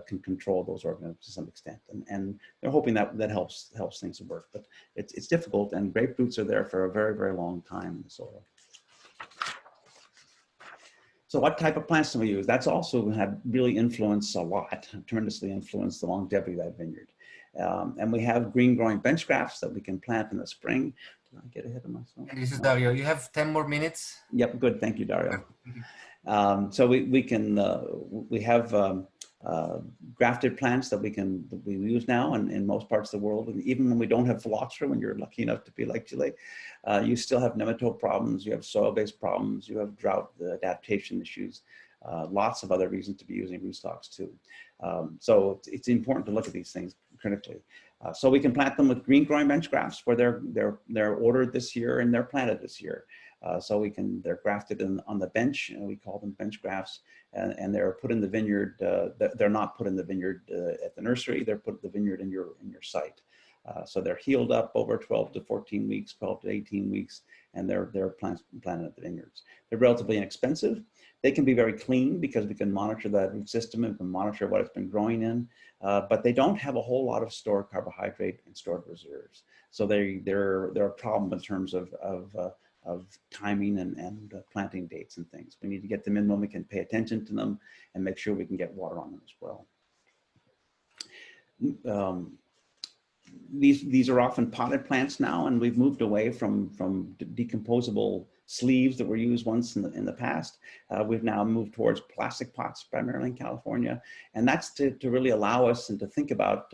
can control those organisms to some extent. And they're hoping that helps things work. But it's difficult, and grape roots are there for a very, very long time in the soil. So what type of plants do we use? That's also had really influenced a lot, tremendously influenced the longevity of that vineyard. And we have green growing bench grafts that we can plant in the spring. Did I get ahead of myself? And this is Dario. You have 10 more minutes. Yep, good. Thank you, Dario. So we have grafted plants that we use now in most parts of the world. And even when we don't have phylloxera, when you're lucky enough to be like Chile, you still have nematode problems, you have soil-based problems, you have drought adaptation issues, lots of other reasons to be using rootstocks too. So it's important to look at these things critically. So we can plant them with green growing bench grafts where they're ordered this year and they're planted this year. So they're grafted on the bench, and we call them bench grafts, and they're put in the vineyard. They're not put in the vineyard at the nursery. They're put in the vineyard in your site. So they're healed up over 12 to 14 weeks, 12 to 18 weeks, and they're planted at the vineyards. They're relatively inexpensive. They can be very clean because we can monitor that root system and we can monitor what it's been growing in, but they don't have a whole lot of stored carbohydrate and stored reserves. So they're a problem in terms of timing and planting dates and things. We need to get them in when we can pay attention to them and make sure we can get water on them as well. These are often potted plants now, and we've moved away from decomposable sleeves that were used once in the past. We've now moved towards plastic pots, primarily in California, and that's to really allow us and to think about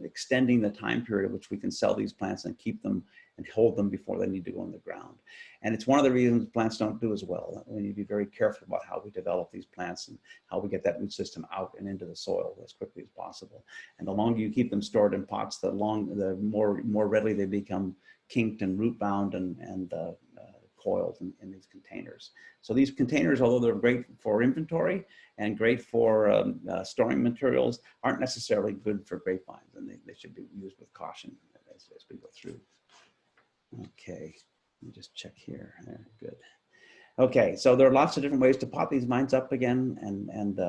extending the time period at which we can sell these plants and keep them and hold them before they need to go in the ground. And it's one of the reasons plants don't do as well. We need to be very careful about how we develop these plants and how we get that root system out and into the soil as quickly as possible. And the longer you keep them stored in pots, the more readily they become kinked and root bound and coiled in these containers. So these containers, although they're great for inventory and great for storing materials, aren't necessarily good for grapevines, and they should be used with caution as we go through. Okay, let me just check here. There, good. Okay, so there are lots of different ways to pot these vines up again, and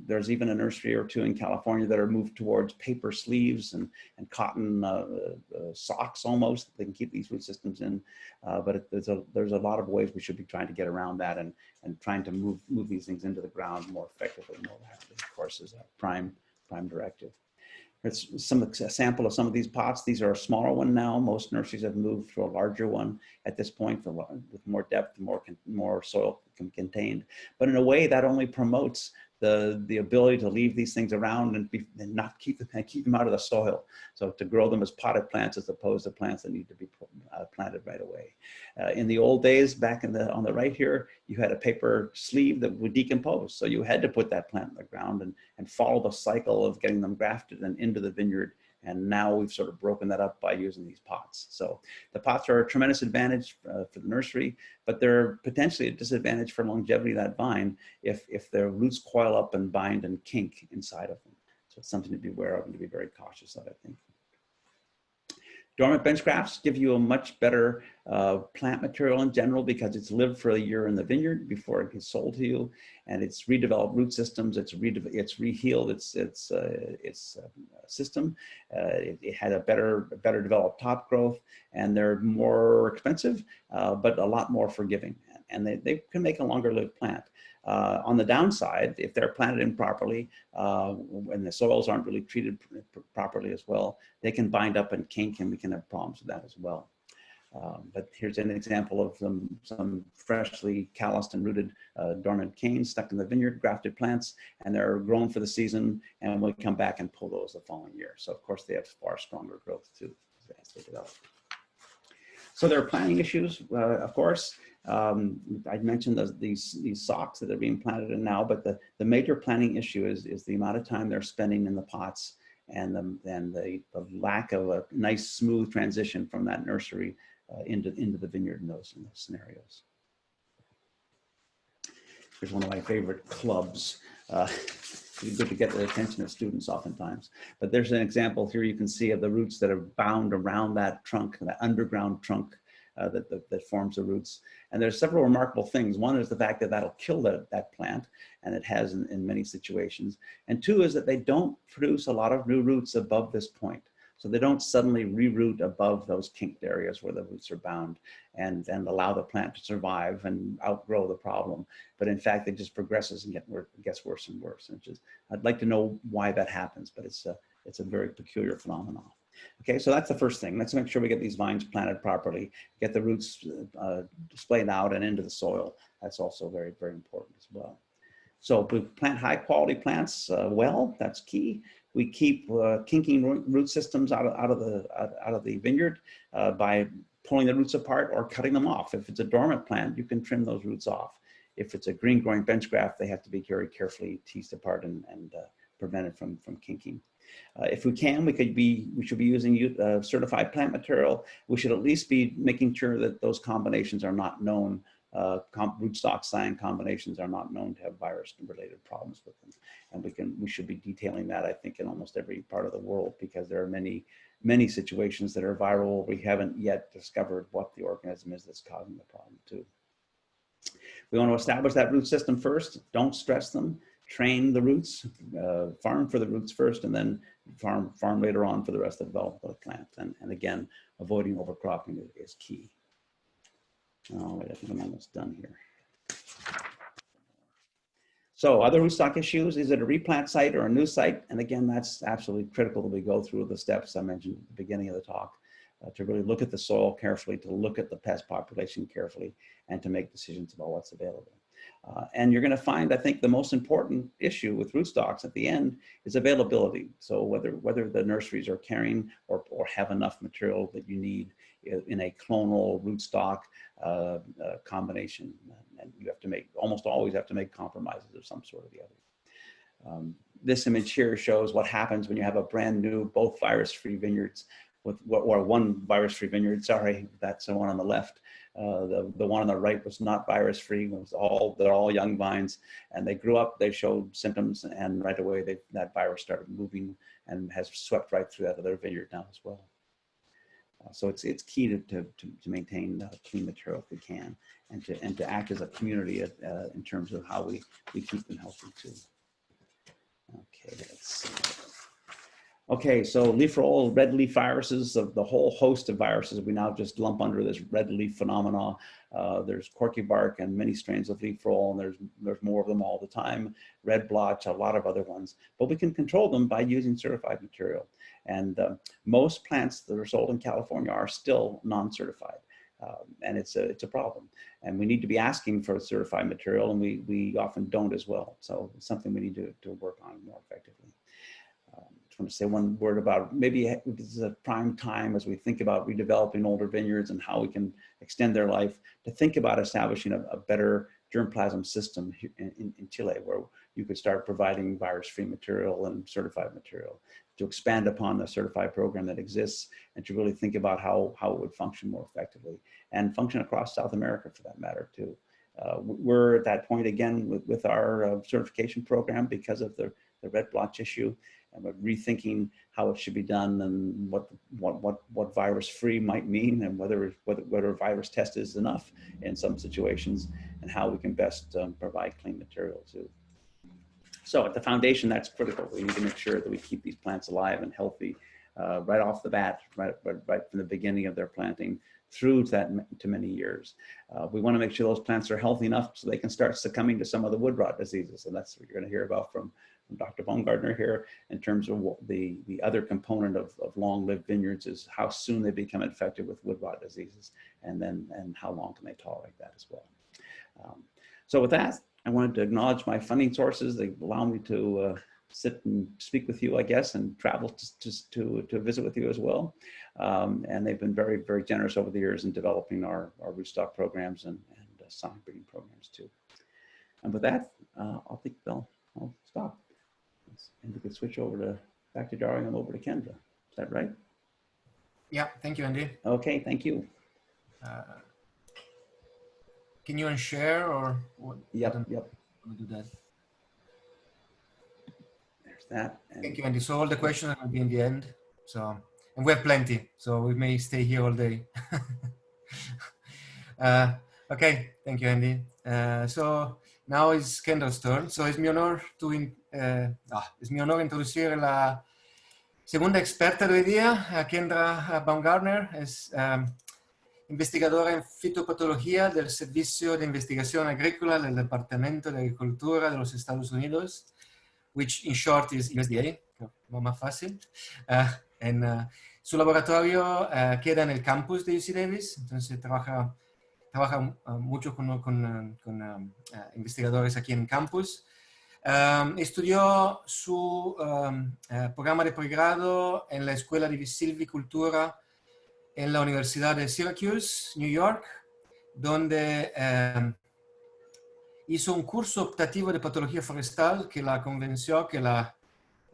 there's even a nursery or two in California that are moved towards paper sleeves and cotton socks almost. They can keep these root systems in, but there's a lot of ways we should be trying to get around that and trying to move these things into the ground more effectively, more rapidly. Of course, is a prime directive. Here's a sample of some of these pots. These are a smaller one now. Most nurseries have moved to a larger one at this point with more depth, more soil contained. But in a way, that only promotes the ability to leave these things around and not keep them out of the soil. So to grow them as potted plants as opposed to plants that need to be planted right away. In the old days, back on the right here, you had a paper sleeve that would decompose. So you had to put that plant in the ground and follow the cycle of getting them grafted and into the vineyard. And now we've sort of broken that up by using these pots. So the pots are a tremendous advantage for the nursery, but they're potentially a disadvantage for longevity of that vine if their roots coil up and bind and kink inside of them. So it's something to be aware of and to be very cautious of, I think. Dormant bench grafts give you a much better plant material in general because it's lived for a year in the vineyard before it gets sold to you, and it's redeveloped root systems. It's rehealed its system. It had a better developed top growth, and they're more expensive, but a lot more forgiving, and they can make a longer lived plant. On the downside, if they're planted improperly, when the soils aren't really treated properly as well, they can bind up and kink, and we can have problems with that as well. But here's an example of some freshly calloused and rooted dormant canes stuck in the vineyard, grafted plants, and they're grown for the season, and we come back and pull those the following year. So of course they have far stronger growth too as they develop. So there are planting issues, of course. I mentioned these socks that are being planted in now, but the major planting issue is the amount of time they're spending in the pots, and the lack of a nice smooth transition from that nursery into the vineyard in those scenarios. Here's one of my favorite clubs. It's good to get the attention of students oftentimes. But there's an example here you can see of the roots that are bound around that trunk, that underground trunk that forms the roots. And there's several remarkable things. One is the fact that that'll kill that plant, and it has in many situations. And two is that they don't produce a lot of new roots above this point. So they don't suddenly reroot above those kinked areas where the roots are bound and allow the plant to survive and outgrow the problem. But in fact, it just progresses and gets worse and worse. And I'd like to know why that happens, but it's a very peculiar phenomenon. Okay, so that's the first thing. Let's make sure we get these vines planted properly, get the roots displayed out and into the soil. That's also very, very important as well. So if we plant high quality plants well, that's key. We keep kinking root systems out of the vineyard by pulling the roots apart or cutting them off. If it's a dormant plant, you can trim those roots off. If it's a green growing bench graft, they have to be very carefully teased apart and prevented from kinking. If we can, we should be using certified plant material. We should at least be making sure that those combinations are not known. Rootstock scion combinations are not known to have virus-related problems with them, and we should be detailing that, I think, in almost every part of the world, because there are many situations that are viral. We haven't yet discovered what the organism is that's causing the problem too. We want to establish that root system first. Don't stress them. Train the roots. Farm for the roots first, and then farm later on for the rest of the development of the plant. And again, avoiding overcropping is key. All right, I think I'm almost done here. So other rootstock issues, is it a replant site or a new site? And again, that's absolutely critical that we go through the steps I mentioned at the beginning of the talk, to really look at the soil carefully, to look at the pest population carefully, and to make decisions about what's available. And you're going to find, I think, the most important issue with rootstocks at the end is availability. So whether the nurseries are carrying or have enough material that you need in a clonal rootstock combination, and you have to almost always have to make compromises of some sort or the other. This image here shows what happens when you have a brand new, both virus-free vineyards or one virus-free vineyard. Sorry, that's the one on the left. The one on the right was not virus-free. They're all young vines, and they grew up. They showed symptoms, and right away that virus started moving and has swept right through that other vineyard now as well. So it's key to maintain clean material if we can, and to act as a community in terms of how we keep them healthy too. Okay, let's see. Okay, so leaf roll, red leaf viruses, of the whole host of viruses we now just lump under this red leaf phenomena. There's corky bark and many strains of leaf roll, and there's more of them all the time. Red blotch, a lot of other ones. But we can control them by using certified material. And most plants that are sold in California are still non-certified. And it's a problem. And we need to be asking for certified material, and we often don't as well. So it's something we need to work on more effectively. I want to say one word about, maybe this is a prime time as we think about redeveloping older vineyards and how we can extend their life, to think about establishing a better germplasm system in Chile, where you could start providing virus-free material and certified material, to expand upon the certified program that exists, and to really think about how it would function more effectively, and function across South America for that matter too. We're at that point again with our certification program because of the red blotch issue. rethinking how it should be done and what virus-free might mean, and whether a virus test is enough in some situations, and how we can best provide clean material too. So at the foundation, that's critical. We need to make sure that we keep these plants alive and healthy right off the bat, right from the beginning of their planting through to many years. We want to make sure those plants are healthy enough so they can start succumbing to some of the wood rot diseases. And that's what you're going to hear about from Dr. Baumgartner here in terms of what the other component of long-lived vineyards is how soon they become infected with wood rot diseases, and how long can they tolerate that as well. So with that, I wanted to acknowledge my funding sources. They allow me to sit and speak with you, I guess, and travel to visit with you as well. And they've been very, very generous over the years in developing our rootstock programs and sonic breeding programs too. And with that, I think I'll stop. And we could switch over back to Dario and over to Kendra. Is that right? Yeah, thank you, Andy. Okay, thank you. Can you unshare or what? Yep. We'll do that. There's that. And thank you, Andy. So all the questions will be in the end. So, and we have plenty, so we may stay here all day. Okay, thank you, Andy. So now is Kendra's turn. So es mi honor introducir la segunda experta de hoy día, Kendra Baumgartner. Es investigadora en fitopatología del Servicio de Investigación Agrícola del Departamento de Agricultura de los Estados Unidos, which in short is USDA, más fácil. Su laboratorio queda en el campus de UC Davis, entonces trabaja mucho con investigadores aquí en campus. Estudió su programa de pregrado en la Escuela de Silvicultura en la Universidad de Syracuse, New York, donde hizo un curso optativo de patología forestal que la convenció que la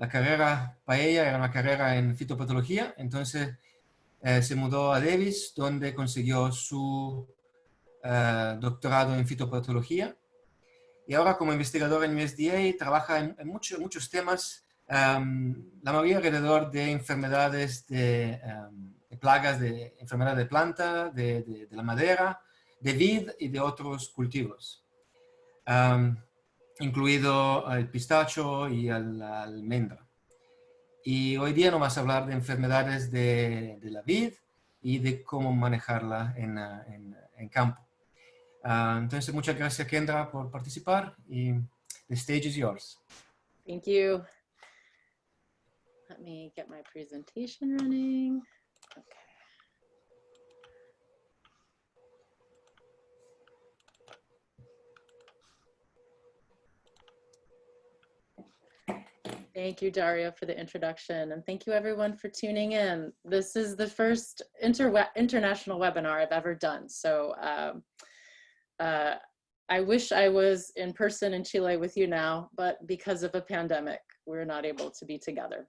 carrera para ella era una carrera en fitopatología. Entonces se mudó a Davis, donde consiguió su doctorado en fitopatología. Y ahora como investigadora en USDA trabaja en muchos temas, la mayoría alrededor de enfermedades de plagas, de enfermedades de planta, de la madera, de vid y de otros cultivos, incluido el pistacho y la almendra. Y hoy día nos vas a hablar de enfermedades de la vid y de cómo manejarla en campo. Entonces, muchas gracias, Kendra, por participar, y the stage is yours. Thank you. Let me get my presentation running. Okay. Thank you, Dario, for the introduction, and thank you everyone for tuning in. This is the first international webinar I've ever done, so I wish I was in person in Chile with you now, but because of a pandemic, we're not able to be together.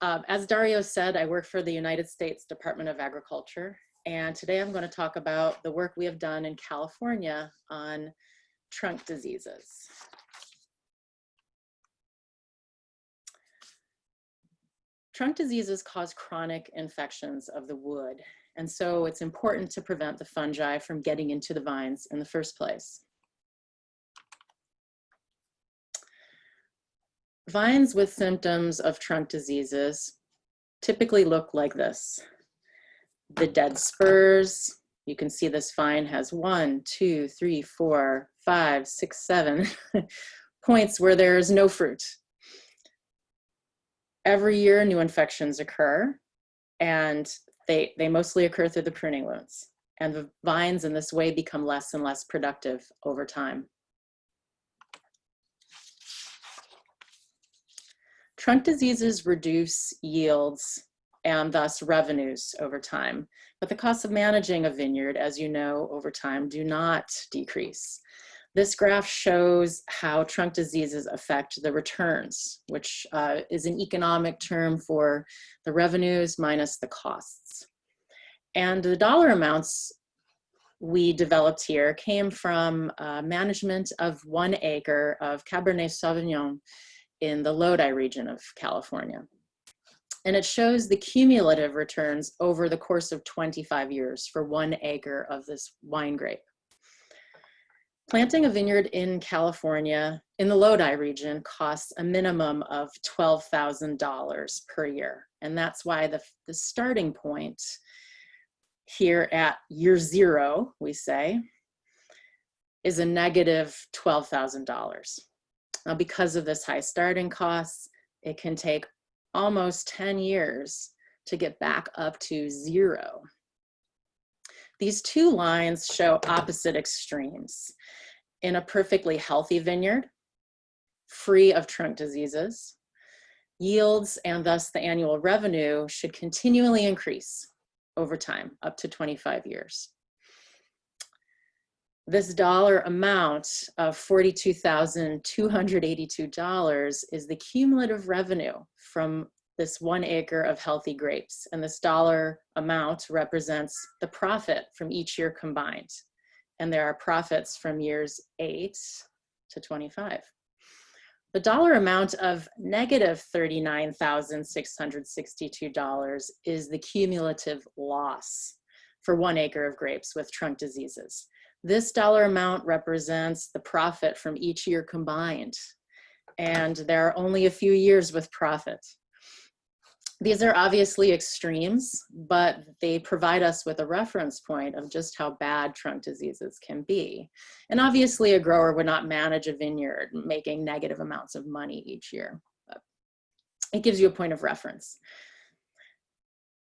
As Dario said, I work for the United States Department of Agriculture, and today I'm going to talk about the work we have done in California on trunk diseases. Trunk diseases cause chronic infections of the wood, and so it's important to prevent the fungi from getting into the vines in the first place. Vines with symptoms of trunk diseases typically look like this. The dead spurs, you can see this vine has 1, 2, 3, 4, 5, 6, 7 points where there is no fruit. Every year new infections occur, and they mostly occur through the pruning wounds. And the vines in this way become less and less productive over time. Trunk diseases reduce yields and thus revenues over time. But the costs of managing a vineyard, as you know, over time do not decrease. This graph shows how trunk diseases affect the returns, which is an economic term for the revenues minus the costs. And the dollar amounts we developed here came from management of 1 acre of Cabernet Sauvignon in the Lodi region of California. And it shows the cumulative returns over the course of 25 years for 1 acre of this wine grape. Planting a vineyard in California, in the Lodi region, costs a minimum of $12,000 per year. And that's why the starting point here at year 0, we say, is a negative $12,000. Now, because of this high starting costs, it can take almost 10 years to get back up to 0. These 2 lines show opposite extremes. In a perfectly healthy vineyard, free of trunk diseases, yields and thus the annual revenue should continually increase over time, up to 25 years. This dollar amount of $42,282 is the cumulative revenue from this 1 acre of healthy grapes. And this dollar amount represents the profit from each year combined. And there are profits from years 8 to 25. The dollar amount of negative $39,662 is the cumulative loss for 1 acre of grapes with trunk diseases. This dollar amount represents the profit from each year combined, and there are only a few years with profit. These are obviously extremes, but they provide us with a reference point of just how bad trunk diseases can be. And obviously a grower would not manage a vineyard making negative amounts of money each year. But it gives you a point of reference.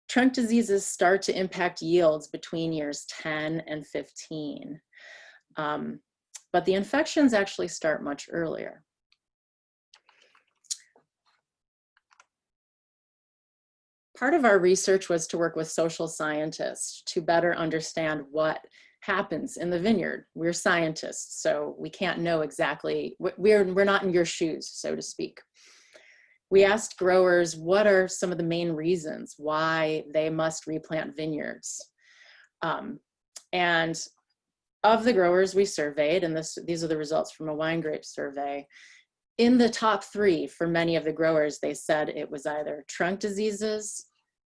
Trunk diseases start to impact yields between years 10 and 15. But the infections actually start much earlier. Part of our research was to work with social scientists to better understand what happens in the vineyard. We're scientists, so we can't know exactly, we're not in your shoes, so to speak. We asked growers what are some of the main reasons why they must replant vineyards. And of the growers we surveyed, and these are the results from a wine grape survey, in the top 3 for many of the growers, they said it was either trunk diseases,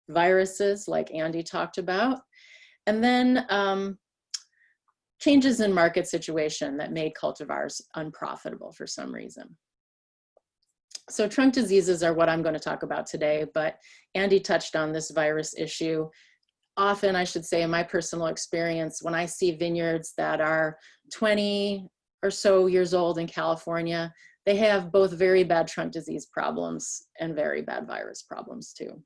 viruses like Andy talked about, and then changes in market situation that made cultivars unprofitable for some reason. So trunk diseases are what I'm going to talk about today, but Andy touched on this virus issue. Often, I should say, in my personal experience, when I see vineyards that are 20 or so years old in California, they have both very bad trunk disease problems and very bad virus problems too.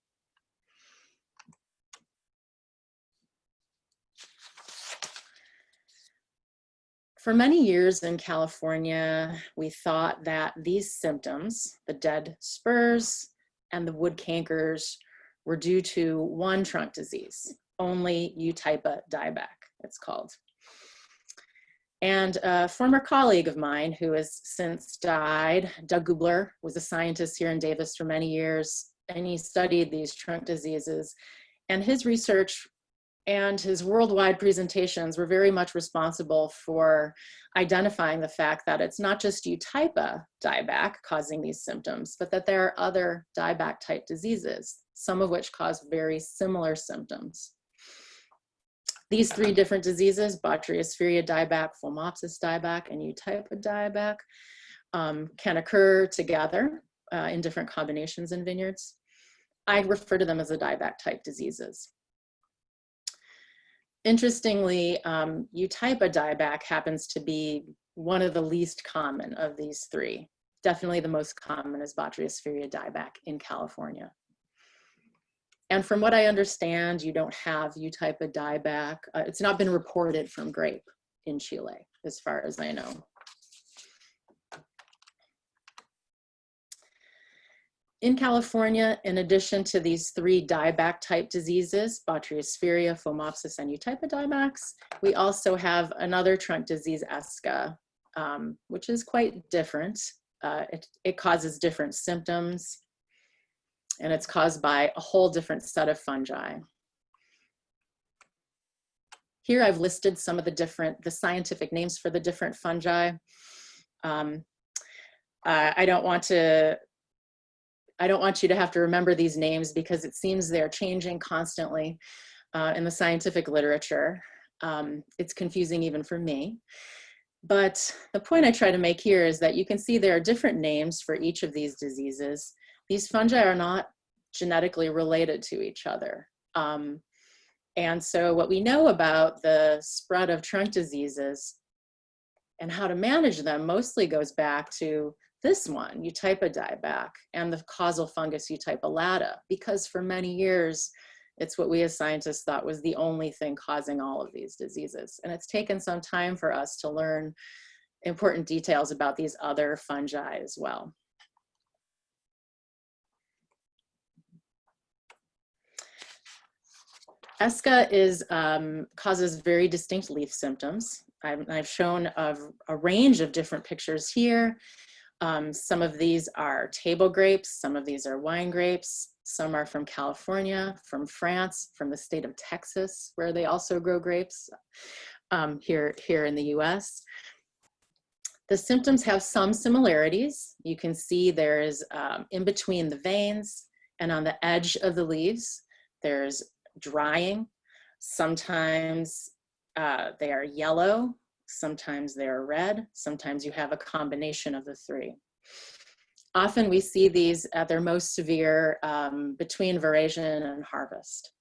For many years in California, we thought that these symptoms, the dead spurs and the wood cankers, were due to one trunk disease, only Eutypa dieback, it's called. And a former colleague of mine who has since died, Doug Gubler, was a scientist here in Davis for many years, and he studied these trunk diseases. And his research and his worldwide presentations were very much responsible for identifying the fact that it's not just Eutypa dieback causing these symptoms, but that there are other dieback type diseases, some of which cause very similar symptoms. These 3 different diseases, Botryopsferia dieback, Phomopsis dieback, and Eutypa dieback, can occur together in different combinations in vineyards. I refer to them as the dieback type diseases. Interestingly, Eutypa dieback happens to be one of the least common of these 3. Definitely the most common is Botryopsferia dieback in California. And from what I understand, you don't have Eutypa dieback. It's not been reported from grape in Chile, as far as I know. In California, in addition to these 3 dieback type diseases, Botryopsferia, Phomopsis, and Eutypa diebacks, we also have another trunk disease, ESCA, which is quite different. It causes different symptoms, and it's caused by a whole different set of fungi. Here I've listed some of the scientific names for the different fungi. I don't want to I don't want you to have to remember these names because it seems they're changing constantly in the scientific literature. It's confusing even for me. But the point I try to make here is that you can see there are different names for each of these diseases. These fungi are not genetically related to each other. And so what we know about the spread of trunk diseases and how to manage them mostly goes back to this one, Eutypa dieback, and the causal fungus Eutypa lata, because for many years, it's what we as scientists thought was the only thing causing all of these diseases. And it's taken some time for us to learn important details about these other fungi as well. ESCA causes very distinct leaf symptoms. I've shown a range of different pictures here. Some of these are table grapes, some of these are wine grapes, some are from California, from France, from the state of Texas, where they also grow grapes, here in the US. The symptoms have some similarities. You can see there is in between the veins and on the edge of the leaves, there's drying. Sometimes they are yellow, sometimes they're red, sometimes you have a combination of the three. Often we see these at their most severe between veraison and harvest.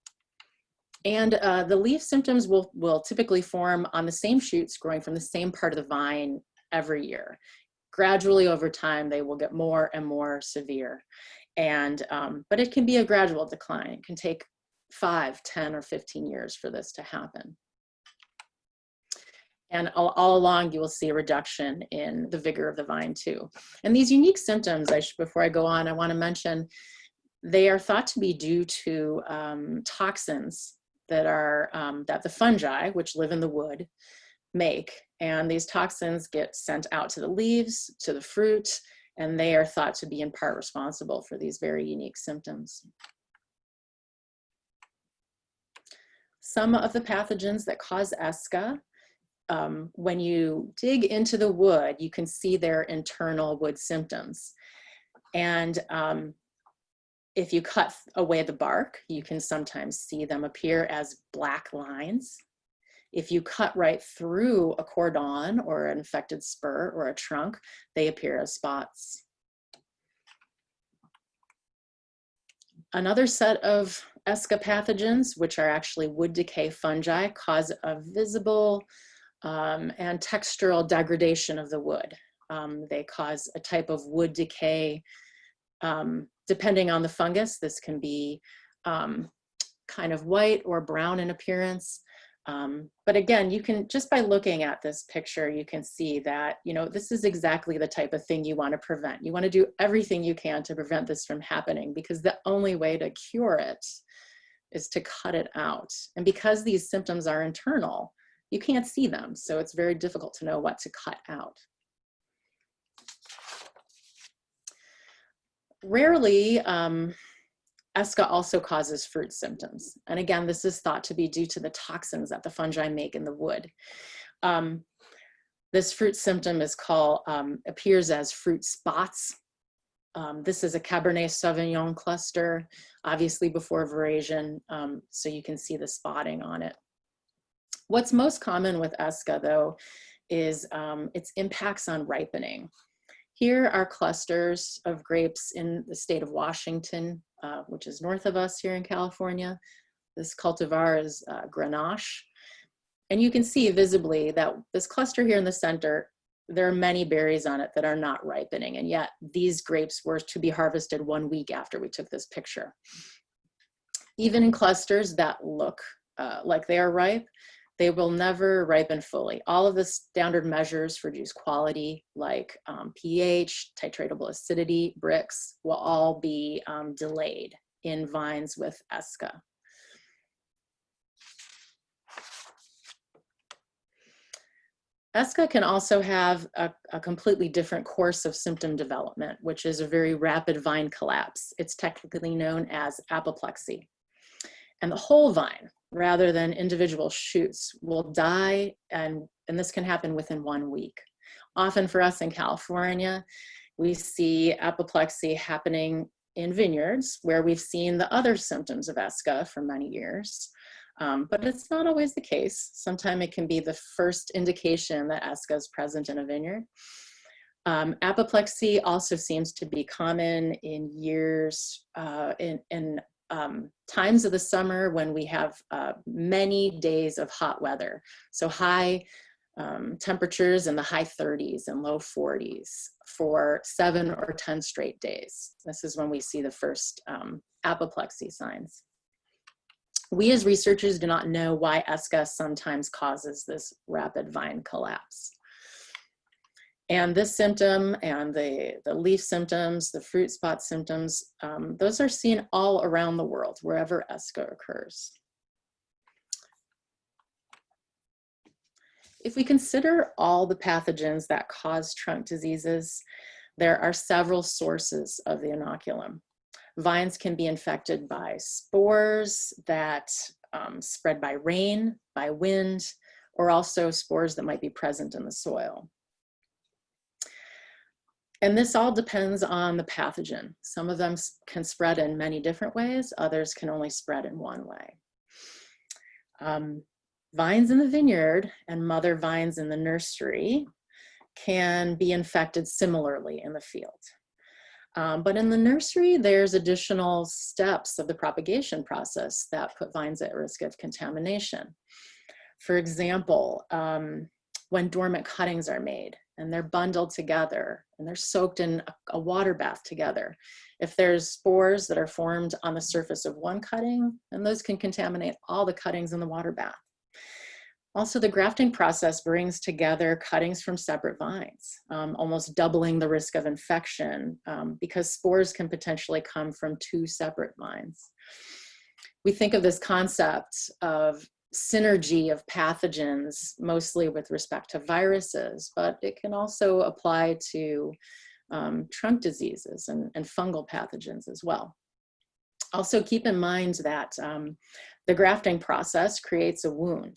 And the leaf symptoms will typically form on the same shoots growing from the same part of the vine every year. Gradually over time, they will get more and more severe. And, but it can be a gradual decline. It can take 5, 10, or 15 years for this to happen. And all along, you will see a reduction in the vigor of the vine too. And these unique symptoms, before I go on, I want to mention, they are thought to be due to toxins that the fungi, which live in the wood, make. And these toxins get sent out to the leaves, to the fruit, and they are thought to be in part responsible for these very unique symptoms. Some of the pathogens that cause ESCA, when you dig into the wood, you can see their internal wood symptoms. And if you cut away the bark, you can sometimes see them appear as black lines. If you cut right through a cordon or an infected spur or a trunk, they appear as spots. Another set of ESCA pathogens, which are actually wood decay fungi, cause a visible and textural degradation of the wood. They cause a type of wood decay. Depending on the fungus, this can be kind of white or brown in appearance. But again, you can, just by looking at this picture, you can see that, this is exactly the type of thing you want to prevent. You want to do everything you can to prevent this from happening, because the only way to cure it is to cut it out. And because these symptoms are internal, you can't see them. So it's very difficult to know what to cut out. Rarely, ESCA also causes fruit symptoms. And again, this is thought to be due to the toxins that the fungi make in the wood. This fruit symptom is appears as fruit spots. This is a Cabernet Sauvignon cluster, obviously before veraison, so you can see the spotting on it. What's most common with ESCA, though, is its impacts on ripening. Here are clusters of grapes in the state of Washington, which is north of us here in California. This cultivar is Grenache. And you can see visibly that this cluster here in the center, there are many berries on it that are not ripening. And yet these grapes were to be harvested 1 week after we took this picture. Even in clusters that look like they are ripe, they will never ripen fully. All of the standard measures for juice quality, like pH, titratable acidity, Brix, will all be delayed in vines with ESCA. ESCA can also have a completely different course of symptom development, which is a very rapid vine collapse. It's technically known as apoplexy. And the whole vine, rather than individual shoots, will die, and this can happen within 1 week. Often for us in California, we see apoplexy happening in vineyards where we've seen the other symptoms of ESCA for many years. But it's not always the case. Sometimes it can be the first indication that ESCA is present in a vineyard. Apoplexy also seems to be common in years, in times of the summer when we have many days of hot weather. So high temperatures in the high 30s and low 40s for 7 or 10 straight days. This is when we see the first apoplexy signs. We as researchers do not know why ESCA sometimes causes this rapid vine collapse. And this symptom and the leaf symptoms, the fruit spot symptoms, those are seen all around the world, wherever ESCA occurs. If we consider all the pathogens that cause trunk diseases, there are several sources of the inoculum. Vines can be infected by spores that spread by rain, by wind, or also spores that might be present in the soil. And this all depends on the pathogen. Some of them can spread in many different ways, others can only spread in one way. Vines in the vineyard and mother vines in the nursery can be infected similarly in the field. But in the nursery, there's additional steps of the propagation process that put vines at risk of contamination. For example, when dormant cuttings are made and they're bundled together and they're soaked in a water bath together, if there's spores that are formed on the surface of one cutting, then those can contaminate all the cuttings in the water bath. Also, the grafting process brings together cuttings from separate vines, almost doubling the risk of infection because spores can potentially come from 2 separate vines. We think of this concept of synergy of pathogens, mostly with respect to viruses, but it can also apply to trunk diseases and fungal pathogens as well. Also, keep in mind that the grafting process creates a wound.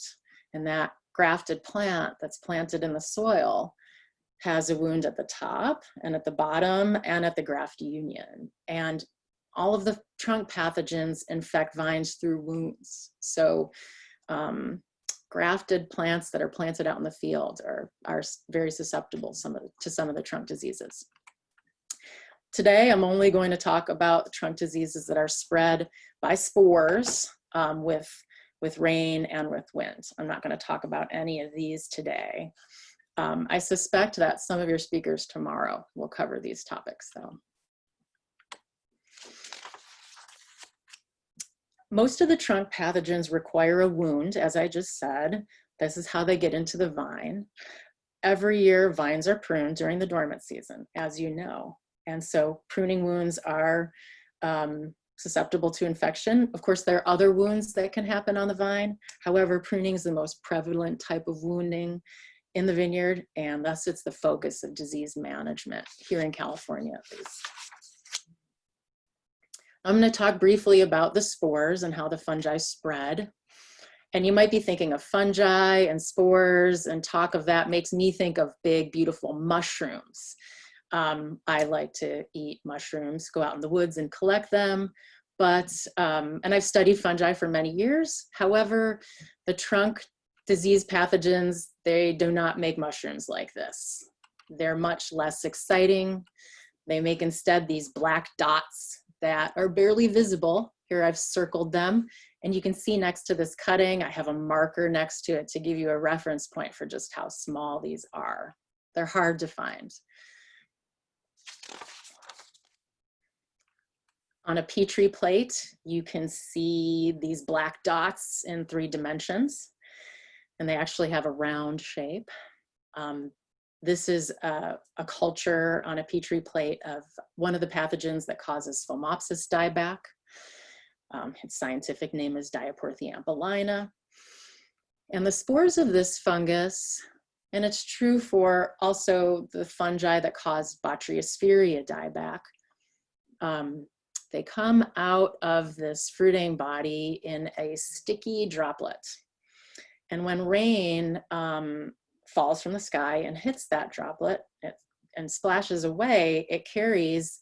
And that grafted plant that's planted in the soil has a wound at the top and at the bottom and at the graft union. And all of the trunk pathogens infect vines through wounds. So grafted plants that are planted out in the field are very susceptible to some of the trunk diseases. Today, I'm only going to talk about trunk diseases that are spread by spores with rain and with wind. I'm not going to talk about any of these today. I suspect that some of your speakers tomorrow will cover these topics though. Most of the trunk pathogens require a wound, as I just said. This is how they get into the vine. Every year, vines are pruned during the dormant season, as you know. And so pruning wounds are susceptible to infection. Of course, there are other wounds that can happen on the vine. However, pruning is the most prevalent type of wounding in the vineyard, and thus it's the focus of disease management here in California, at least. I'm going to talk briefly about the spores and how the fungi spread. And you might be thinking of fungi and spores, and talk of that makes me think of big, beautiful mushrooms. I like to eat mushrooms, go out in the woods and collect them, but, and I've studied fungi for many years. However, the trunk disease pathogens, they do not make mushrooms like this. They're much less exciting. They make instead these black dots that are barely visible. Here I've circled them, and you can see next to this cutting, I have a marker next to it to give you a reference point for just how small these are. They're hard to find. On a Petri plate, you can see these black dots in 3 dimensions, and they actually have a round shape. This is a culture on a Petri plate of one of the pathogens that causes Phomopsis dieback. Its scientific name is Diaporthia ampelina. And the spores of this fungus, and it's true for also the fungi that cause Botryopspheriae dieback, they come out of this fruiting body in a sticky droplet. And when rain falls from the sky and hits that droplet and splashes away, it carries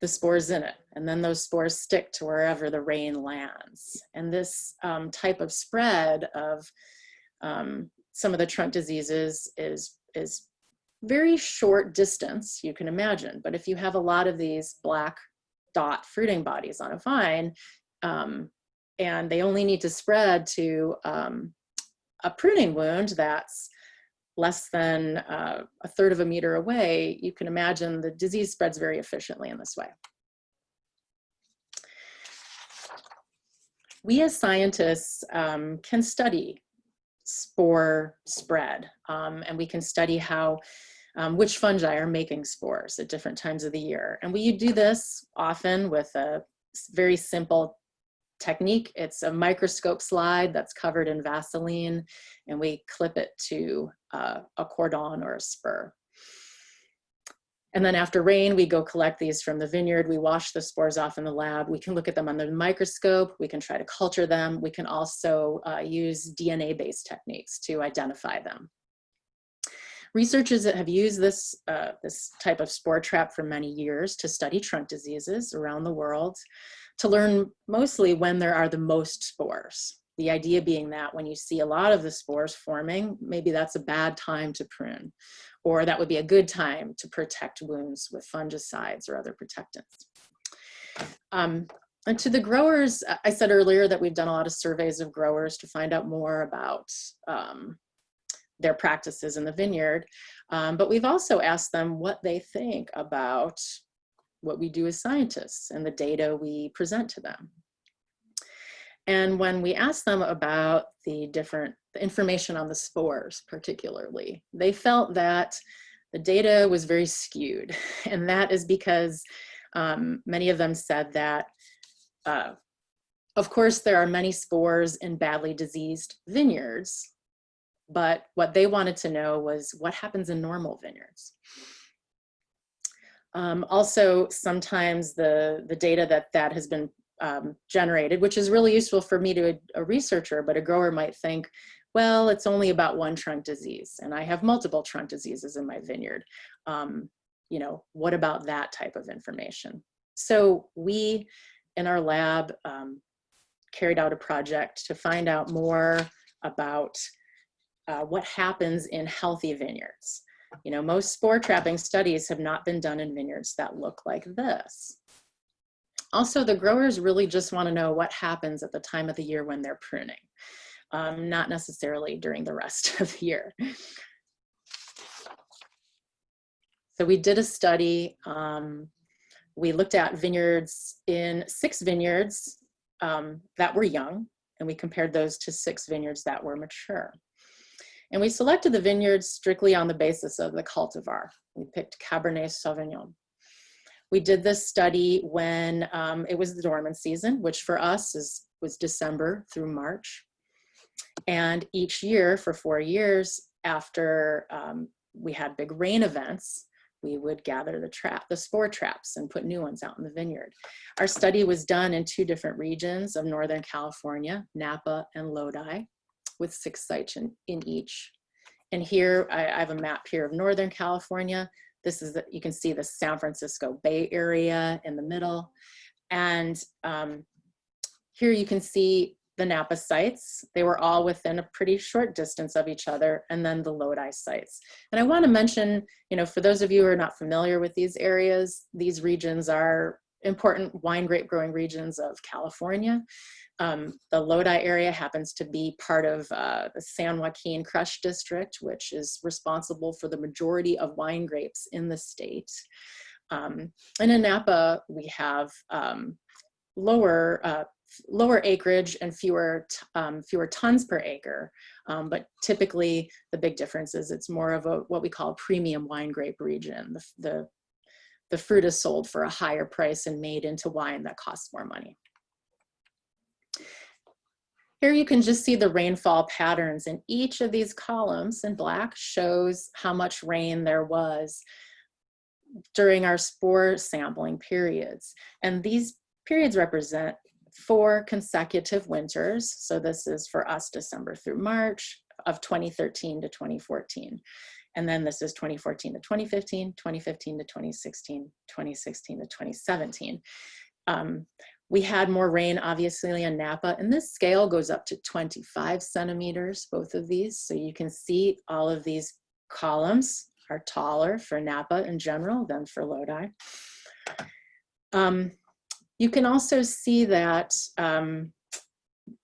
the spores in it. And then those spores stick to wherever the rain lands. And this type of spread of some of the trunk diseases is very short distance, you can imagine. But if you have a lot of these black dot fruiting bodies on a vine, and they only need to spread to a pruning wound that's less than a third of a meter away, you can imagine the disease spreads very efficiently in this way. We as scientists can study spore spread, and we can study how which fungi are making spores at different times of the year. And we do this often with a very simple technique. It's a microscope slide that's covered in Vaseline, and we clip it to a cordon or a spur. And then after rain, we go collect these from the vineyard. We wash the spores off in the lab. We can look at them under the microscope. We can try to culture them. We can also use DNA-based techniques to identify them. Researchers that have used this type of spore trap for many years to study trunk diseases around the world, to learn mostly when there are the most spores. The idea being that when you see a lot of the spores forming, maybe that's a bad time to prune, or that would be a good time to protect wounds with fungicides or other protectants. And to the growers, I said earlier that we've done a lot of surveys of growers to find out more about their practices in the vineyard, but we've also asked them what they think about what we do as scientists and the data we present to them. And when we asked them about the information on the spores particularly, they felt that the data was very skewed. And that is because many of them said that, of course, there are many spores in badly diseased vineyards, but what they wanted to know was what happens in normal vineyards. Also, sometimes the data that has been generated, which is really useful for me to a researcher, but a grower might think, well, it's only about one trunk disease, and I have multiple trunk diseases in my vineyard. You know, what about that type of information? So we, in our lab, carried out a project to find out more about what happens in healthy vineyards. You know, most spore trapping studies have not been done in vineyards that look like this. Also, the growers really just want to know what happens at the time of the year when they're pruning, not necessarily during the rest of the year. So we did a study. We looked at vineyards in 6 vineyards that were young, and we compared those to 6 vineyards that were mature. And we selected the vineyards strictly on the basis of the cultivar. We picked Cabernet Sauvignon. We did this study when it was the dormant season, which for us was December through March. And each year for 4 years after we had big rain events, we would gather the spore traps and put new ones out in the vineyard. Our study was done in 2 different regions of Northern California, Napa and Lodi, with 6 sites in each. And here, I have a map here of Northern California. This is, you can see the San Francisco Bay Area in the middle. And here you can see the Napa sites. They were all within a pretty short distance of each other, and then the Lodi sites. And I want to mention, you know, for those of you who are not familiar with these areas, these regions are important wine grape growing regions of California. The Lodi area happens to be part of the San Joaquin Crush District, which is responsible for the majority of wine grapes in the state. And in Napa, we have lower acreage and fewer tons per acre. But typically, the big difference is it's more of what we call a premium wine grape region. The fruit is sold for a higher price and made into wine that costs more money. Here you can just see the rainfall patterns, and each of these columns in black shows how much rain there was during our spore sampling periods. And these periods represent 4 consecutive winters. So this is for us December through March of 2013 to 2014. And then this is 2014 to 2015, 2015 to 2016, 2016 to 2017. We had more rain, obviously, in Napa, and this scale goes up to 25 centimeters, both of these. So you can see all of these columns are taller for Napa in general than for Lodi. You can also see that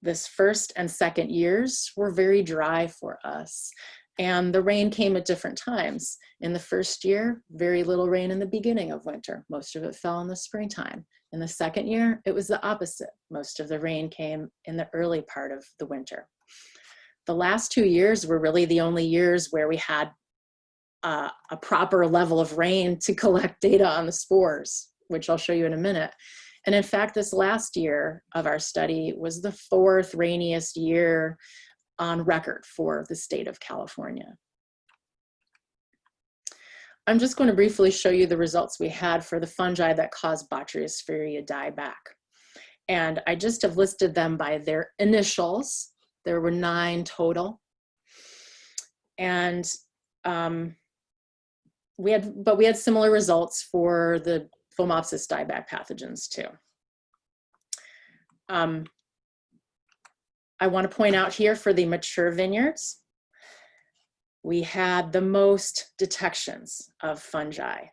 this first and second years were very dry for us. And the rain came at different times. In the first year, very little rain in the beginning of winter. Most of it fell in the springtime. In the second year, it was the opposite. Most of the rain came in the early part of the winter. The last 2 years were really the only years where we had a proper level of rain to collect data on the spores, which I'll show you in a minute. And in fact, this last year of our study was the 4th rainiest year on record for the state of California. I'm just going to briefly show you the results we had for the fungi that cause Botryopspheriae dieback. And I just have listed them by their initials. There were 9 total. And we had similar results for the Phomopsis dieback pathogens too. I want to point out here for the mature vineyards, we had the most detections of fungi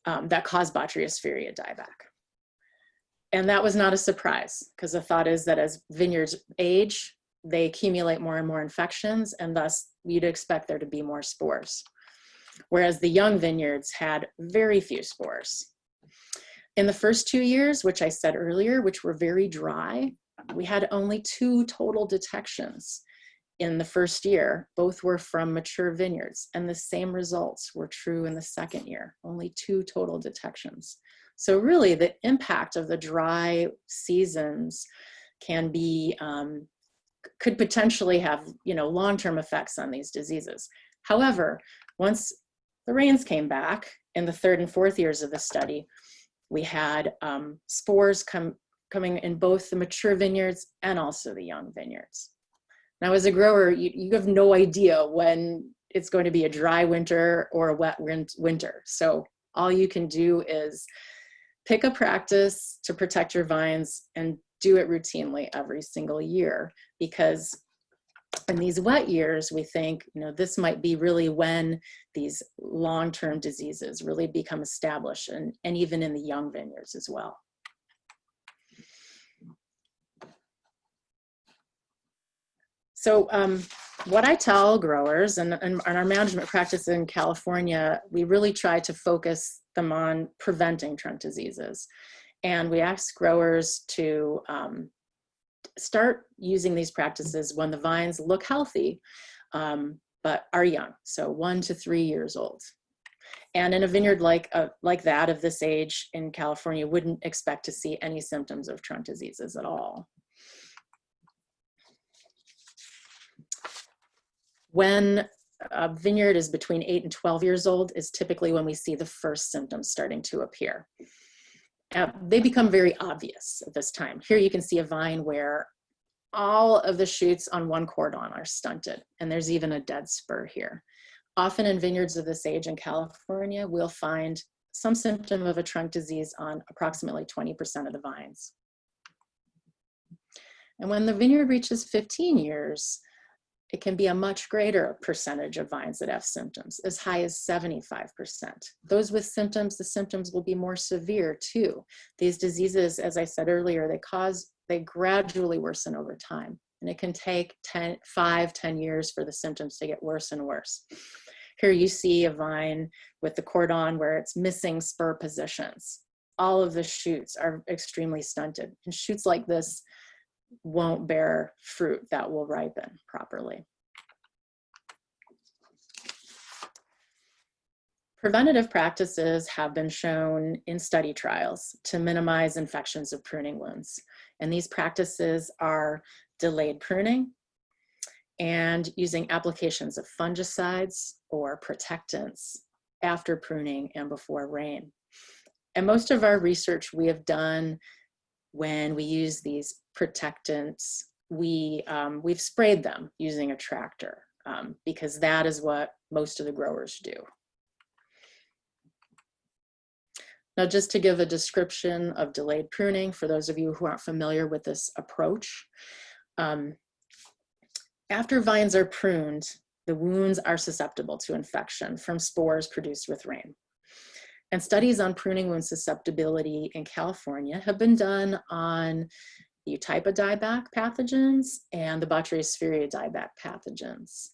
that cause Botryopspheriae dieback. And that was not a surprise, because the thought is that as vineyards age, they accumulate more and more infections, and thus you'd expect there to be more spores. Whereas the young vineyards had very few spores. In the first 2 years, which I said earlier, which were very dry, we had only 2 total detections in the first year. Both were from mature vineyards, and the same results were true in the second year, only 2 total detections. So really the impact of the dry seasons can be, could potentially have, long-term effects on these diseases. However, once the rains came back in the 3rd and 4th years of the study, we had spores coming in both the mature vineyards and also the young vineyards. Now, as a grower, you have no idea when it's going to be a dry winter or a wet winter. So all you can do is pick a practice to protect your vines and do it routinely every single year, because in these wet years, we think, this might be really when these long-term diseases really become established, and even in the young vineyards as well. So what I tell growers, and our management practice in California, we really try to focus them on preventing trunk diseases. And we ask growers to start using these practices when the vines look healthy, but are young, so 1 to 3 years old. And in a vineyard like that of this age in California, wouldn't expect to see any symptoms of trunk diseases at all. When a vineyard is between 8 and 12 years old is typically when we see the first symptoms starting to appear. They become very obvious at this time. Here you can see a vine where all of the shoots on one cordon are stunted, and there's even a dead spur here. Often in vineyards of this age in California, we'll find some symptom of a trunk disease on approximately 20% of the vines. And when the vineyard reaches 15 years, it can be a much greater percentage of vines that have symptoms, as high as 75%. Those with symptoms, the symptoms will be more severe too. These diseases, as I said earlier, they gradually worsen over time. And it can take 5-10 years for the symptoms to get worse and worse. Here you see a vine with the cordon where it's missing spur positions. All of the shoots are extremely stunted. And shoots like this won't bear fruit that will ripen properly. Preventative practices have been shown in study trials to minimize infections of pruning wounds. And these practices are delayed pruning and using applications of fungicides or protectants after pruning and before rain. And most of our research we have done when we use these protectants, we've sprayed them using a tractor because that is what most of the growers do. Now, just to give a description of delayed pruning, for those of you who aren't familiar with this approach, after vines are pruned, the wounds are susceptible to infection from spores produced with rain. And studies on pruning wound susceptibility in California have been done on the Eutypa dieback pathogens and the Bacteriophyria dieback pathogens.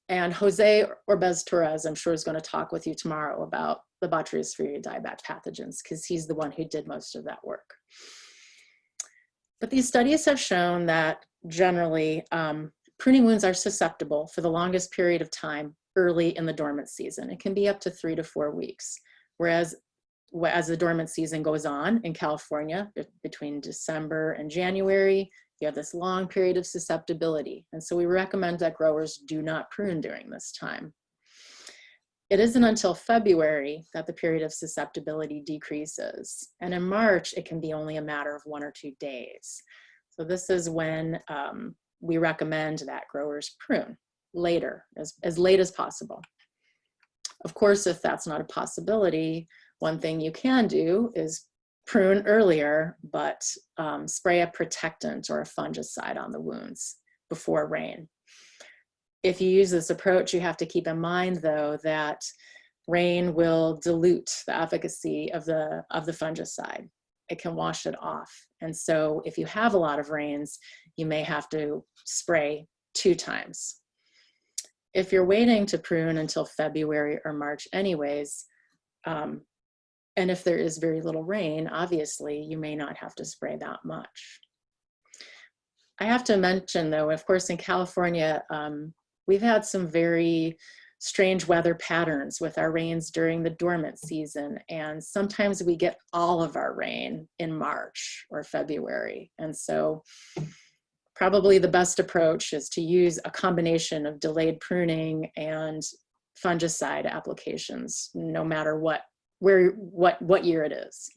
And Jose Orbez Torres, I'm sure, is going to talk with you tomorrow about the Bacteriophyria dieback pathogens, because he's the one who did most of that work. But these studies have shown that generally pruning wounds are susceptible for the longest period of time early in the dormant season. It can be up to 3 to 4 weeks, whereas as the dormant season goes on in California, between December and January, you have this long period of susceptibility. And so we recommend that growers do not prune during this time. It isn't until February that the period of susceptibility decreases. And in March, it can be only a matter of 1 or 2 days. So this is when we recommend that growers prune later, as late as possible. Of course, if that's not a possibility, one thing you can do is prune earlier, but spray a protectant or a fungicide on the wounds before rain. If you use this approach, you have to keep in mind, though, that rain will dilute the efficacy of the fungicide. It can wash it off. And so if you have a lot of rains, you may have to spray 2 times. If you're waiting to prune until February or March anyways, and if there is very little rain, obviously, you may not have to spray that much. I have to mention, though, of course, in California, we've had some very strange weather patterns with our rains during the dormant season. And sometimes we get all of our rain in March or February. And so probably the best approach is to use a combination of delayed pruning and fungicide applications, no matter what year it is.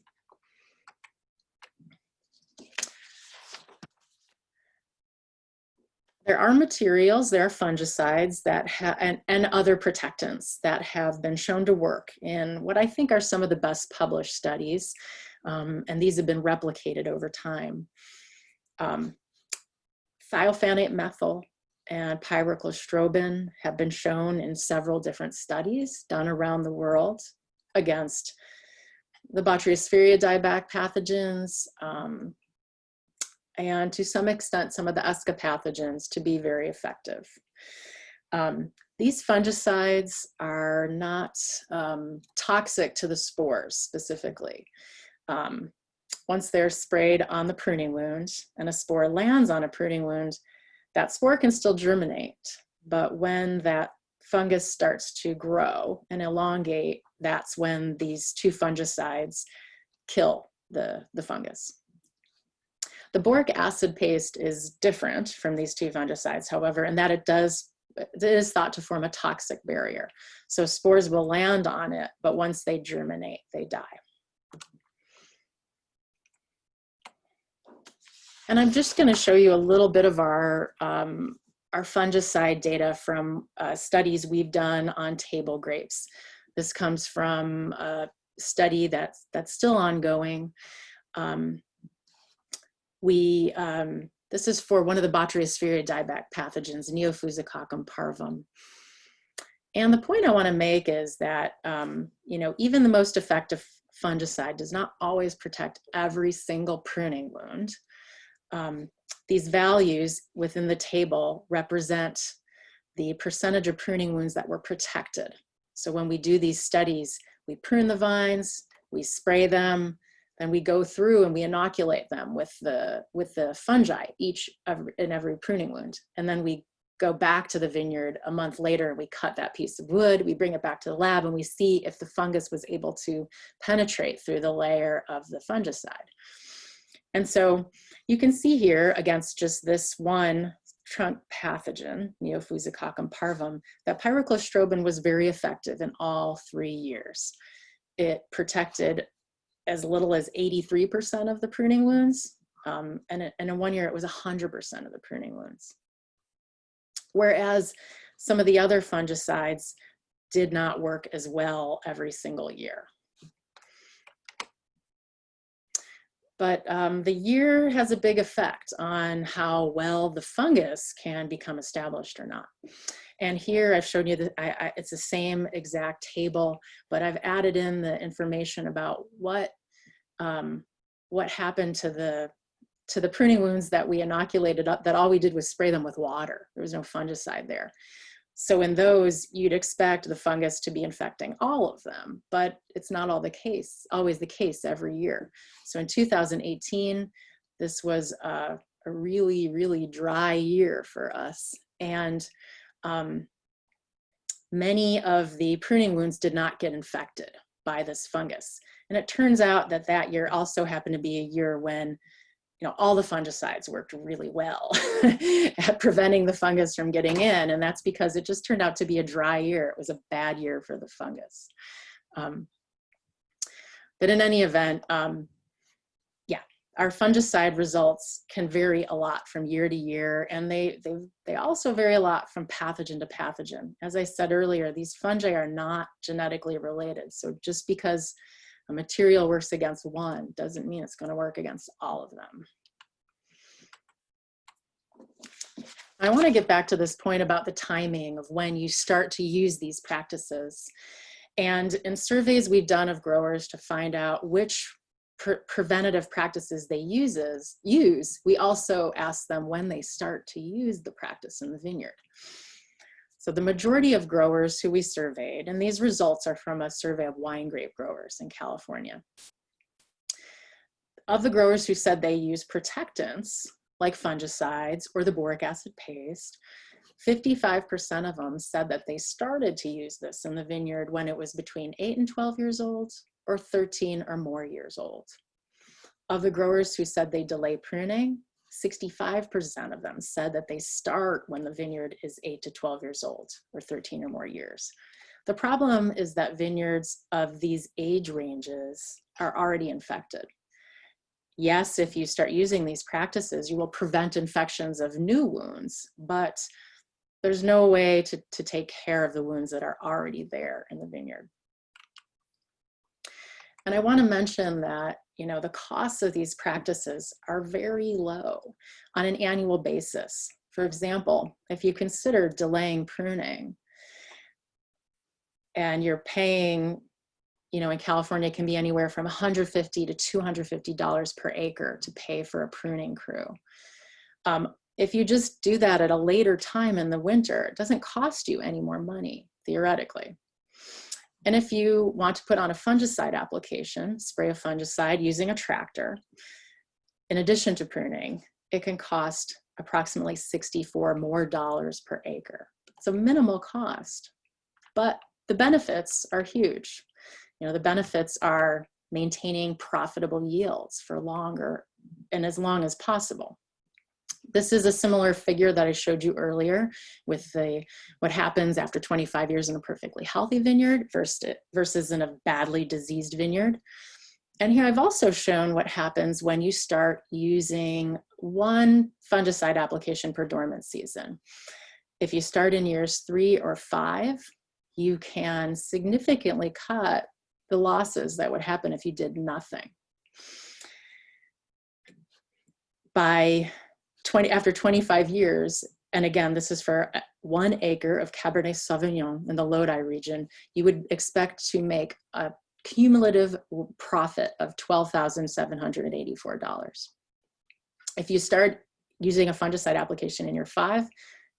There are materials, there are fungicides that and other protectants that have been shown to work in what I think are some of the best published studies, and these have been replicated over time. Thiophanate methyl and pyraclostrobin have been shown in several different studies done around the world against the Bacteriophyria dieback pathogens, and to some extent, some of the ESCA pathogens to be very effective. These fungicides are not toxic to the spores specifically. Once they're sprayed on the pruning wound and a spore lands on a pruning wound, that spore can still germinate. But when that fungus starts to grow and elongate, that's when these 2 fungicides kill the fungus. The boric acid paste is different from these 2 fungicides, however, in that it is thought to form a toxic barrier. So spores will land on it, but once they germinate, they die. And I'm just going to show you a little bit of our fungicide data from studies we've done on table grapes. This comes from a study that's still ongoing. This is for one of the Bacteriophyria dieback pathogens, Neophusococcum parvum. And the point I want to make is that, even the most effective fungicide does not always protect every single pruning wound. These values within the table represent the percentage of pruning wounds that were protected. So when we do these studies, we prune the vines, we spray them, then we go through and we inoculate them with the fungi in every pruning wound. And then we go back to the vineyard a month later and we cut that piece of wood, we bring it back to the lab and we see if the fungus was able to penetrate through the layer of the fungicide. And so you can see here against just this one trunk pathogen, Neophusococcum parvum, that pyraclostrobin was very effective in all 3 years. It protected as little as 83% of the pruning wounds, and in 1 year it was 100% of the pruning wounds. whereas some of the other fungicides did not work as well every single year. But the year has a big effect on how well the fungus can become established or not. And here I've shown you that it's the same exact table, but I've added in the information about what happened to the pruning wounds that we inoculated up, that all we did was spray them with water. There was no fungicide there. So in those, you'd expect the fungus to be infecting all of them, but it's not always the case every year. So in 2018, this was a really, really dry year for us. And many of the pruning wounds did not get infected by this fungus. And it turns out that that year also happened to be a year when all the fungicides worked really well at preventing the fungus from getting in. And that's because it just turned out to be a dry year. It was a bad year for the fungus. But in any event, yeah, our fungicide results can vary a lot from year to year. And they also vary a lot from pathogen to pathogen. As I said earlier, these fungi are not genetically related. So just because a material works against one doesn't mean it's going to work against all of them. I want to get back to this point about the timing of when you start to use these practices. And in surveys we've done of growers to find out which preventative practices they use, we also ask them when they start to use the practice in the vineyard. So the majority of growers who we surveyed, and these results are from a survey of wine grape growers in California. Of the growers who said they use protectants, like fungicides or the boric acid paste, 55% of them said that they started to use this in the vineyard when it was between 8 and 12 years old or 13 or more years old. Of the growers who said they delay pruning, 65% of them said that they start when the vineyard is 8 to 12 years old or 13 or more years. The problem is that vineyards of these age ranges are already infected. Yes, if you start using these practices, you will prevent infections of new wounds, but there's no way to take care of the wounds that are already there in the vineyard. And I want to mention that, the costs of these practices are very low on an annual basis. For example, if you consider delaying pruning and you're paying, in California, it can be anywhere from $150 to $250 per acre to pay for a pruning crew. If you just do that at a later time in the winter, it doesn't cost you any more money, theoretically. And if you want to put on a fungicide application, spray a fungicide using a tractor, in addition to pruning, it can cost approximately $64 more per acre. It's a minimal cost, but the benefits are huge. The benefits are maintaining profitable yields for longer and as long as possible. This is a similar figure that I showed you earlier with what happens after 25 years in a perfectly healthy vineyard versus in a badly diseased vineyard. And here I've also shown what happens when you start using one fungicide application per dormant season. If you start in years 3 or 5, you can significantly cut the losses that would happen if you did nothing. After 25 years, and again, this is for 1 acre of Cabernet Sauvignon in the Lodi region, you would expect to make a cumulative profit of $12,784. If you start using a fungicide application in year 5,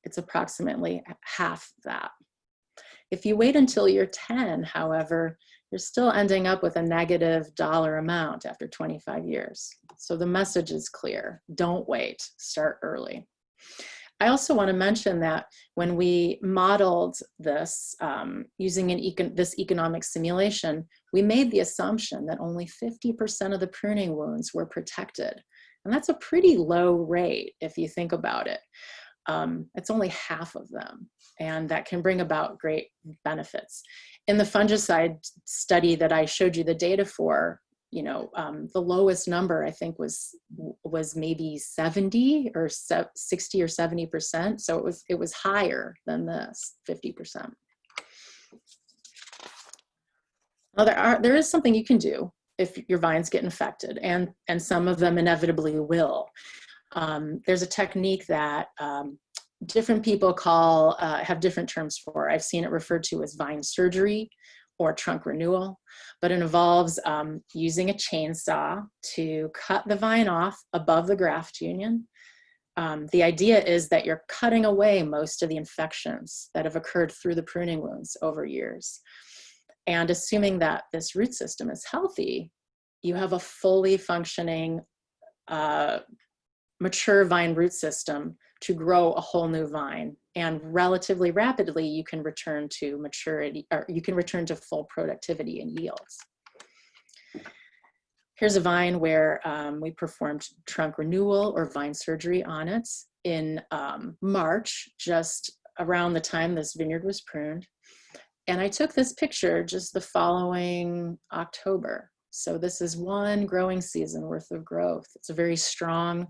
it's approximately half that. If you wait until year 10, however, you're still ending up with a negative dollar amount after 25 years. So the message is clear. Don't wait, start early. I also want to mention that when we modeled this using this economic simulation, we made the assumption that only 50% of the pruning wounds were protected. And that's a pretty low rate if you think about it. It's only half of them, and that can bring about great benefits. In the fungicide study that I showed you the data for, the lowest number I think was maybe 70 or 60 or 70%. So it was higher than this 50%. Now there is something you can do if your vines get infected, and some of them inevitably will. There's a technique that different people have different terms for. I've seen it referred to as vine surgery or trunk renewal, but it involves using a chainsaw to cut the vine off above the graft union. The idea is that you're cutting away most of the infections that have occurred through the pruning wounds over years. And assuming that this root system is healthy, you have a fully functioning, mature vine root system to grow a whole new vine. And relatively rapidly, you can return to maturity, or you can return to full productivity and yields. Here's a vine where we performed trunk renewal or vine surgery on it in March, just around the time this vineyard was pruned. And I took this picture just the following October. So this is one growing season worth of growth. It's a very strong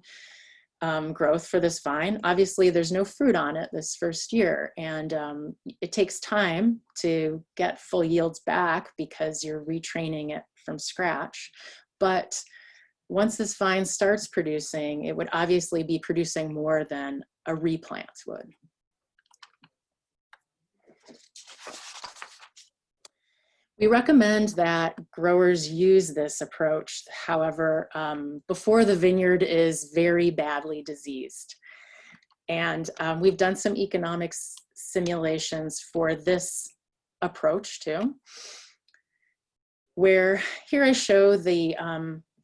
growth for this vine. Obviously, there's no fruit on it this first year, and it takes time to get full yields back because you're retraining it from scratch. But once this vine starts producing, it would obviously be producing more than a replant would. We recommend that growers use this approach, however, before the vineyard is very badly diseased. And we've done some economics simulations for this approach too, where here I show the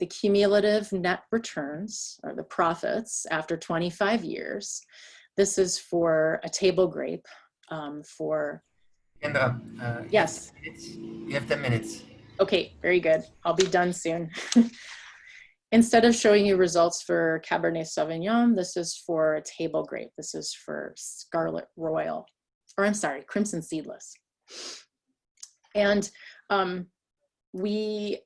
cumulative net returns, or the profits, after 25 years. This is for a table grape for... Kendra, yes. You have 10 minutes. Okay, very good. I'll be done soon. Instead of showing you results for Cabernet Sauvignon, this is for a table grape. This is for Scarlet Royal, or I'm sorry, Crimson Seedless. And we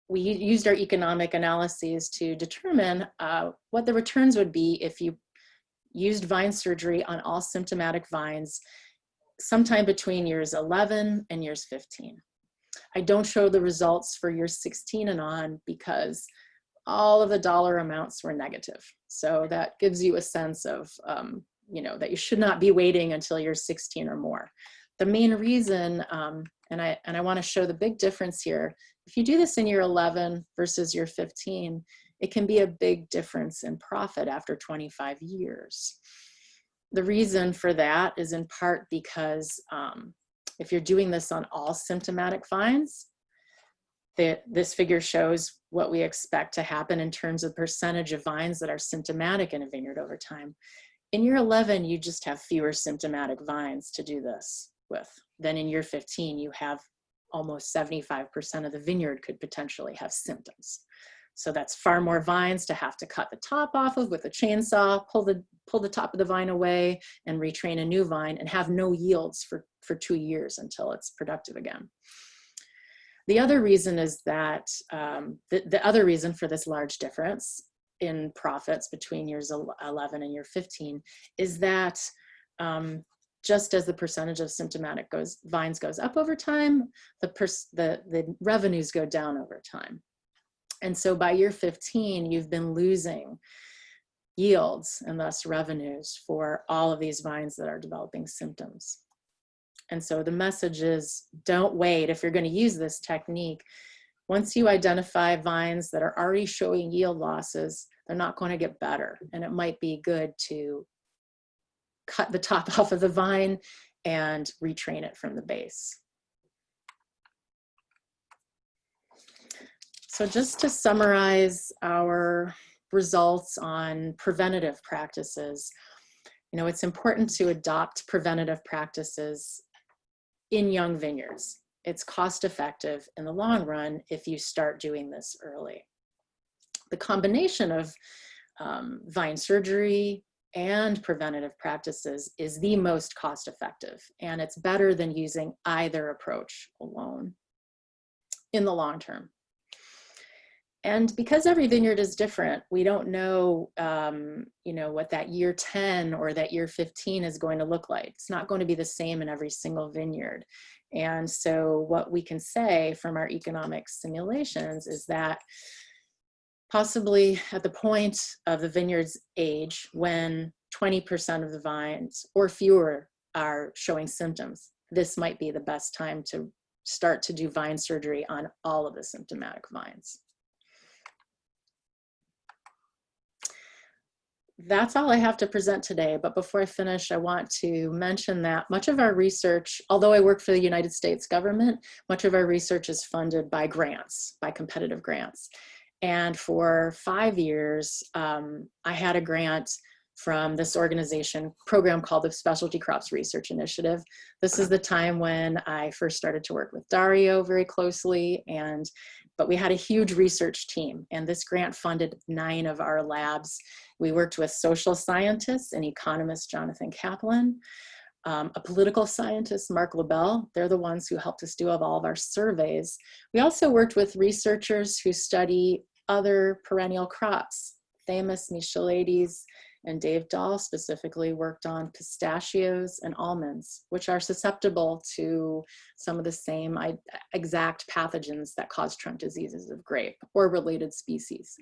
used our economic analyses to determine what the returns would be if you used vine surgery on all symptomatic vines sometime between years 11 and years 15. I don't show the results for years 16 and on because all of the dollar amounts were negative. So that gives you a sense of, that you should not be waiting until you're 16 or more. The main reason, and I want to show the big difference here, if you do this in year 11 versus year 15, it can be a big difference in profit after 25 years. The reason for that is in part because if you're doing this on all symptomatic vines, this figure shows what we expect to happen in terms of percentage of vines that are symptomatic in a vineyard over time. In year 11, you just have fewer symptomatic vines to do this with. Then in year 15, you have almost 75% of the vineyard could potentially have symptoms. So that's far more vines to have to cut the top off of with a chainsaw, pull the top of the vine away and retrain a new vine and have no yields for 2 years until it's productive again. The other reason is that, the other reason for this large difference in profits between years 11 and year 15 is that just as the percentage of symptomatic vines goes up over time, the revenues go down over time. And so by year 15, you've been losing yields and thus revenues for all of these vines that are developing symptoms. And so the message is, don't wait if you're going to use this technique. Once you identify vines that are already showing yield losses, they're not going to get better. And it might be good to cut the top off of the vine and retrain it from the base. So just to summarize our results on preventative practices, it's important to adopt preventative practices in young vineyards. It's cost effective in the long run if you start doing this early. The combination of vine surgery and preventative practices is the most cost effective, and it's better than using either approach alone in the long term. And because every vineyard is different, we don't know, you know, what that year 10 or that year 15 is going to look like. It's not going to be the same in every single vineyard. And so what we can say from our economic simulations is that possibly at the point of the vineyard's age, when 20% of the vines or fewer are showing symptoms, this might be the best time to start to do vine surgery on all of the symptomatic vines. That's all I have to present today, but before I finish, I want to mention that much of our research, although I work for the United States government, much of our research is funded by grants, by competitive grants. And for 5 years, I had a grant from this organization program called the Specialty Crops Research Initiative. This is the time when I first started to work with Dario very closely, but we had a huge research team, and this grant funded 9 of our labs. We worked with social scientists and economist Jonathan Kaplan, a political scientist, Mark LaBelle. They're the ones who helped us do all of our surveys. We also worked with researchers who study other perennial crops. Famous Michelides and Dave Dahl specifically worked on pistachios and almonds, which are susceptible to some of the same exact pathogens that cause trunk diseases of grape or related species.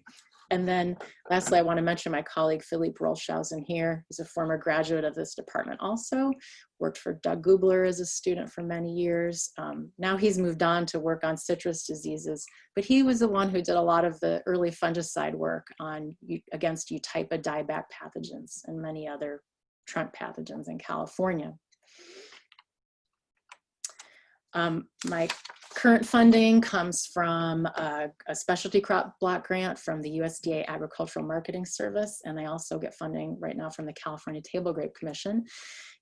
And then lastly, I want to mention my colleague, Philippe Rolshausen here. He's a former graduate of this department also, worked for Doug Gubler as a student for many years. Now he's moved on to work on citrus diseases, but he was the one who did a lot of the early fungicide work against Eutypa dieback pathogens and many other trunk pathogens in California. My current funding comes from a specialty crop block grant from the USDA Agricultural Marketing Service, and I also get funding right now from the California Table Grape Commission.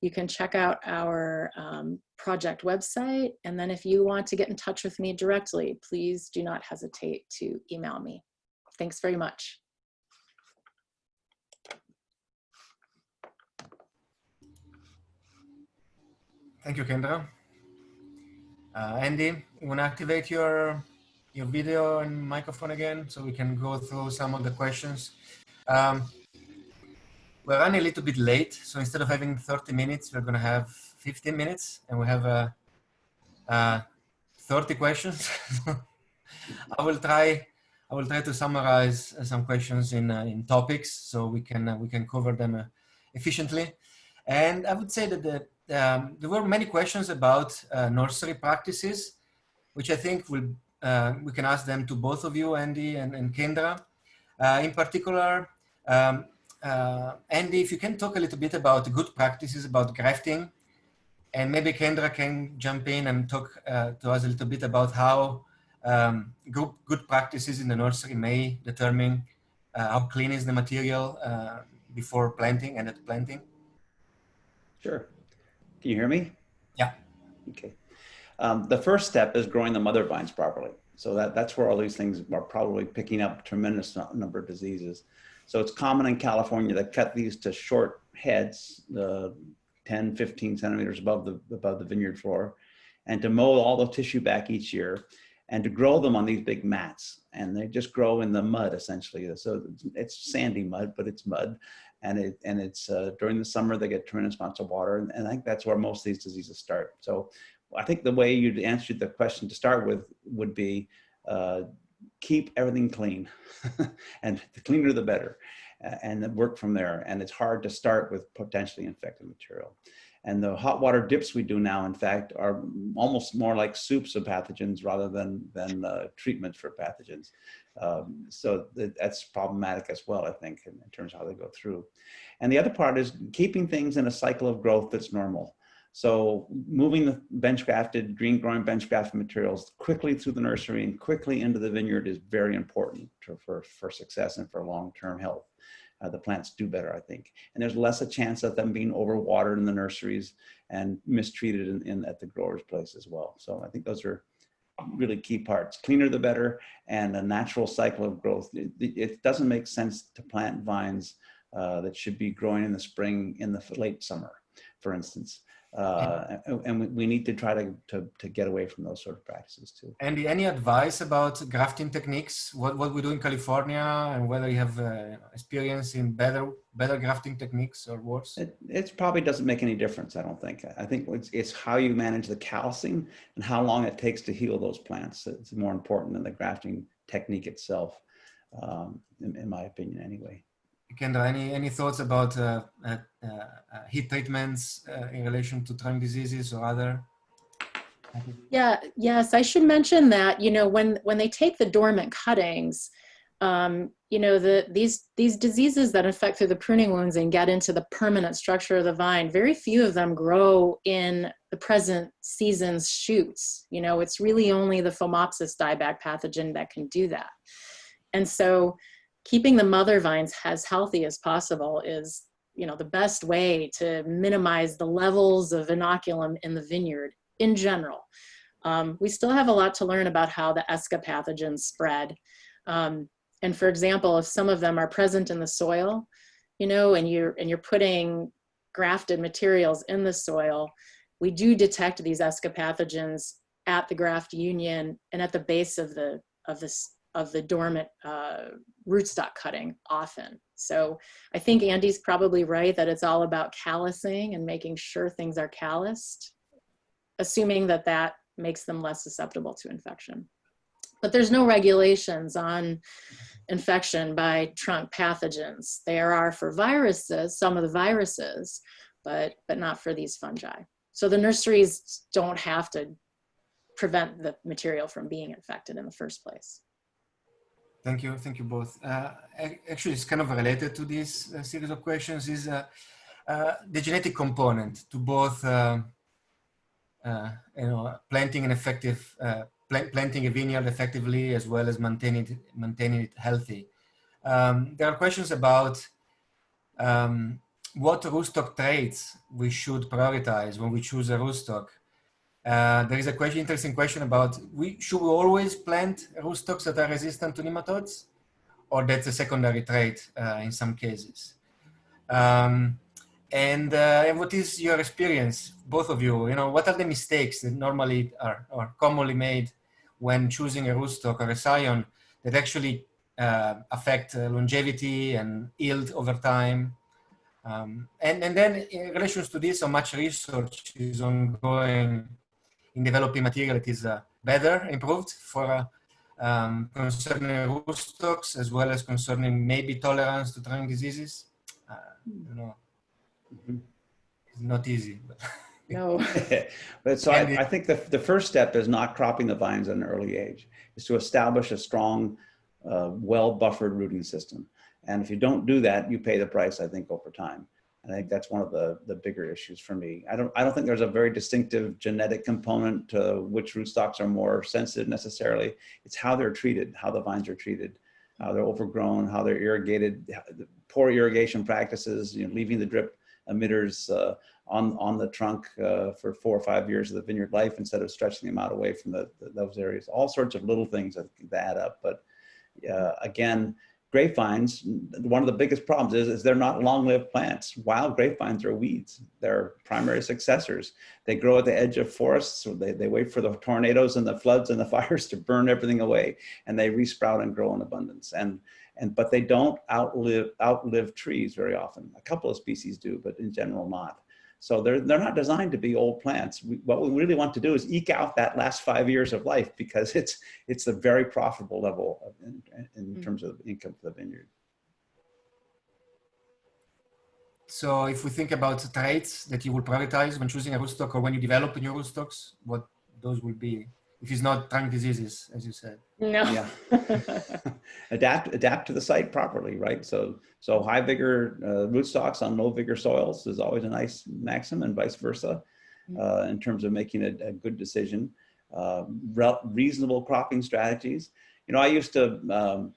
You can check out our project website, and then if you want to get in touch with me directly, please do not hesitate to email me. Thanks very much. Thank you, Kendra. Andy, you want to activate your video and microphone again so we can go through some of the questions? We're running a little bit late, so instead of having 30 minutes, we're going to have 15 minutes, and we have 30 questions. I will try to summarize some questions in topics so we can cover them efficiently. And I would say that there were many questions about nursery practices, which I think we can ask them to both of you, Andy and Kendra. In particular, Andy, if you can talk a little bit about good practices about grafting, and maybe Kendra can jump in and talk to us a little bit about how good practices in the nursery may determine how clean is the material before planting and at planting. Sure. Can you hear me? Yeah. Okay. The first step is growing the mother vines properly. So that's where all these things are probably picking up a tremendous number of diseases. So it's common in California to cut these to short heads, 10, 15 centimeters above the vineyard floor, and to mow all the tissue back each year, and to grow them on these big mats. And they just grow in the mud, essentially. So it's sandy mud, but it's mud. And it's during the summer, they get tremendous amounts of water. And I think that's where most of these diseases start. So I think the way you'd answer the question to start with would be keep everything clean. And the cleaner, the better. And then work from there. And it's hard to start with potentially infected material. And the hot water dips we do now, in fact, are almost more like soups of pathogens rather than treatments for pathogens. So that's problematic as well, I think, in terms of how they go through. And the other part is keeping things in a cycle of growth that's normal. So moving the bench-grafted, green-growing bench-grafted materials quickly through the nursery and quickly into the vineyard is very important for success and for long-term health. The plants do better, I think. And there's less a chance of them being overwatered in the nurseries and mistreated at the grower's place as well. So I think those are really key parts. Cleaner the better, and a natural cycle of growth. It doesn't make sense to plant vines that should be growing in the spring in the late summer. for instance. And we need to try to get away from those sort of practices too. Andy, any advice about grafting techniques? What we do in California, and whether you have experience in better grafting techniques or worse? It probably doesn't make any difference, I don't think. I think it's how you manage the calcing and how long it takes to heal those plants. It's more important than the grafting technique itself, in my opinion anyway. Kendra, any thoughts about heat treatments in relation to trunk diseases or other? Yes, I should mention that, you know, when they take the dormant cuttings, you know, these diseases that infect through the pruning wounds and get into the permanent structure of the vine, very few of them grow in the present season's shoots. You know, it's really only the Phomopsis dieback pathogen that can do that. And so keeping the mother vines as healthy as possible is, you know, the best way to minimize the levels of inoculum in the vineyard in general. We still have a lot to learn about how the ESCA pathogens spread. And for example, if some of them are present in the soil, you know, and you're putting grafted materials in the soil, we do detect these ESCA pathogens at the graft union and at the base of the dormant rootstock cutting often. So I think Andy's probably right that it's all about callousing and making sure things are calloused, assuming that that makes them less susceptible to infection. But there's no regulations on infection by trunk pathogens. There are for viruses, some of the viruses, but not for these fungi. So the nurseries don't have to prevent the material from being infected in the first place. Thank you both. Actually, it's kind of related to this series of questions, is the genetic component to both you know, planting an effective planting a vineyard effectively, as well as maintaining it healthy. There are questions about what rootstock traits we should prioritize when we choose a rootstock. There is a interesting question about should we always plant rootstocks that are resistant to nematodes, or that's a secondary trait in some cases. And what is your experience, both of you? You know, what are the mistakes that normally are commonly made when choosing a rootstock or a scion that actually affect longevity and yield over time? And then in relation to this, so much research is ongoing in developing material that is better, improved for concerning rootstocks, as well as concerning maybe tolerance to trunk diseases. You know, it's not easy. But No. But so I think the first step is not cropping the vines at an early age, is to establish a strong, well-buffered rooting system. And if you don't do that, you pay the price, I think, over time. And I think that's one of the bigger issues for me. I don't think there's a very distinctive genetic component to which rootstocks are more sensitive necessarily. It's how they're treated, how the vines are treated, how they're overgrown, how they're irrigated, poor irrigation practices, you know, leaving the drip emitters on the trunk for 4 or 5 years of the vineyard life instead of stretching them out away from those areas. All sorts of little things that add up. But again, grapevines, one of the biggest problems is they're not long-lived plants. Wild grapevines are weeds. They're primary successors. They grow at the edge of forests. So they wait for the tornadoes and the floods and the fires to burn everything away, and they resprout and grow in abundance. But they don't outlive trees very often. A couple of species do, but in general not. So they're not designed to be old plants. What we really want to do is eke out that last 5 years of life, because it's a very profitable level in terms of income for the vineyard. So if we think about traits that you will prioritize when choosing a rootstock, or when you develop new rootstocks, what those will be, if it's not trunk diseases, as you said? No. Yeah. Adapt to the site properly, right? So high vigor rootstocks on low vigor soils is always a nice maxim, and vice versa, in terms of making a good decision. Reasonable cropping strategies. You know, I used to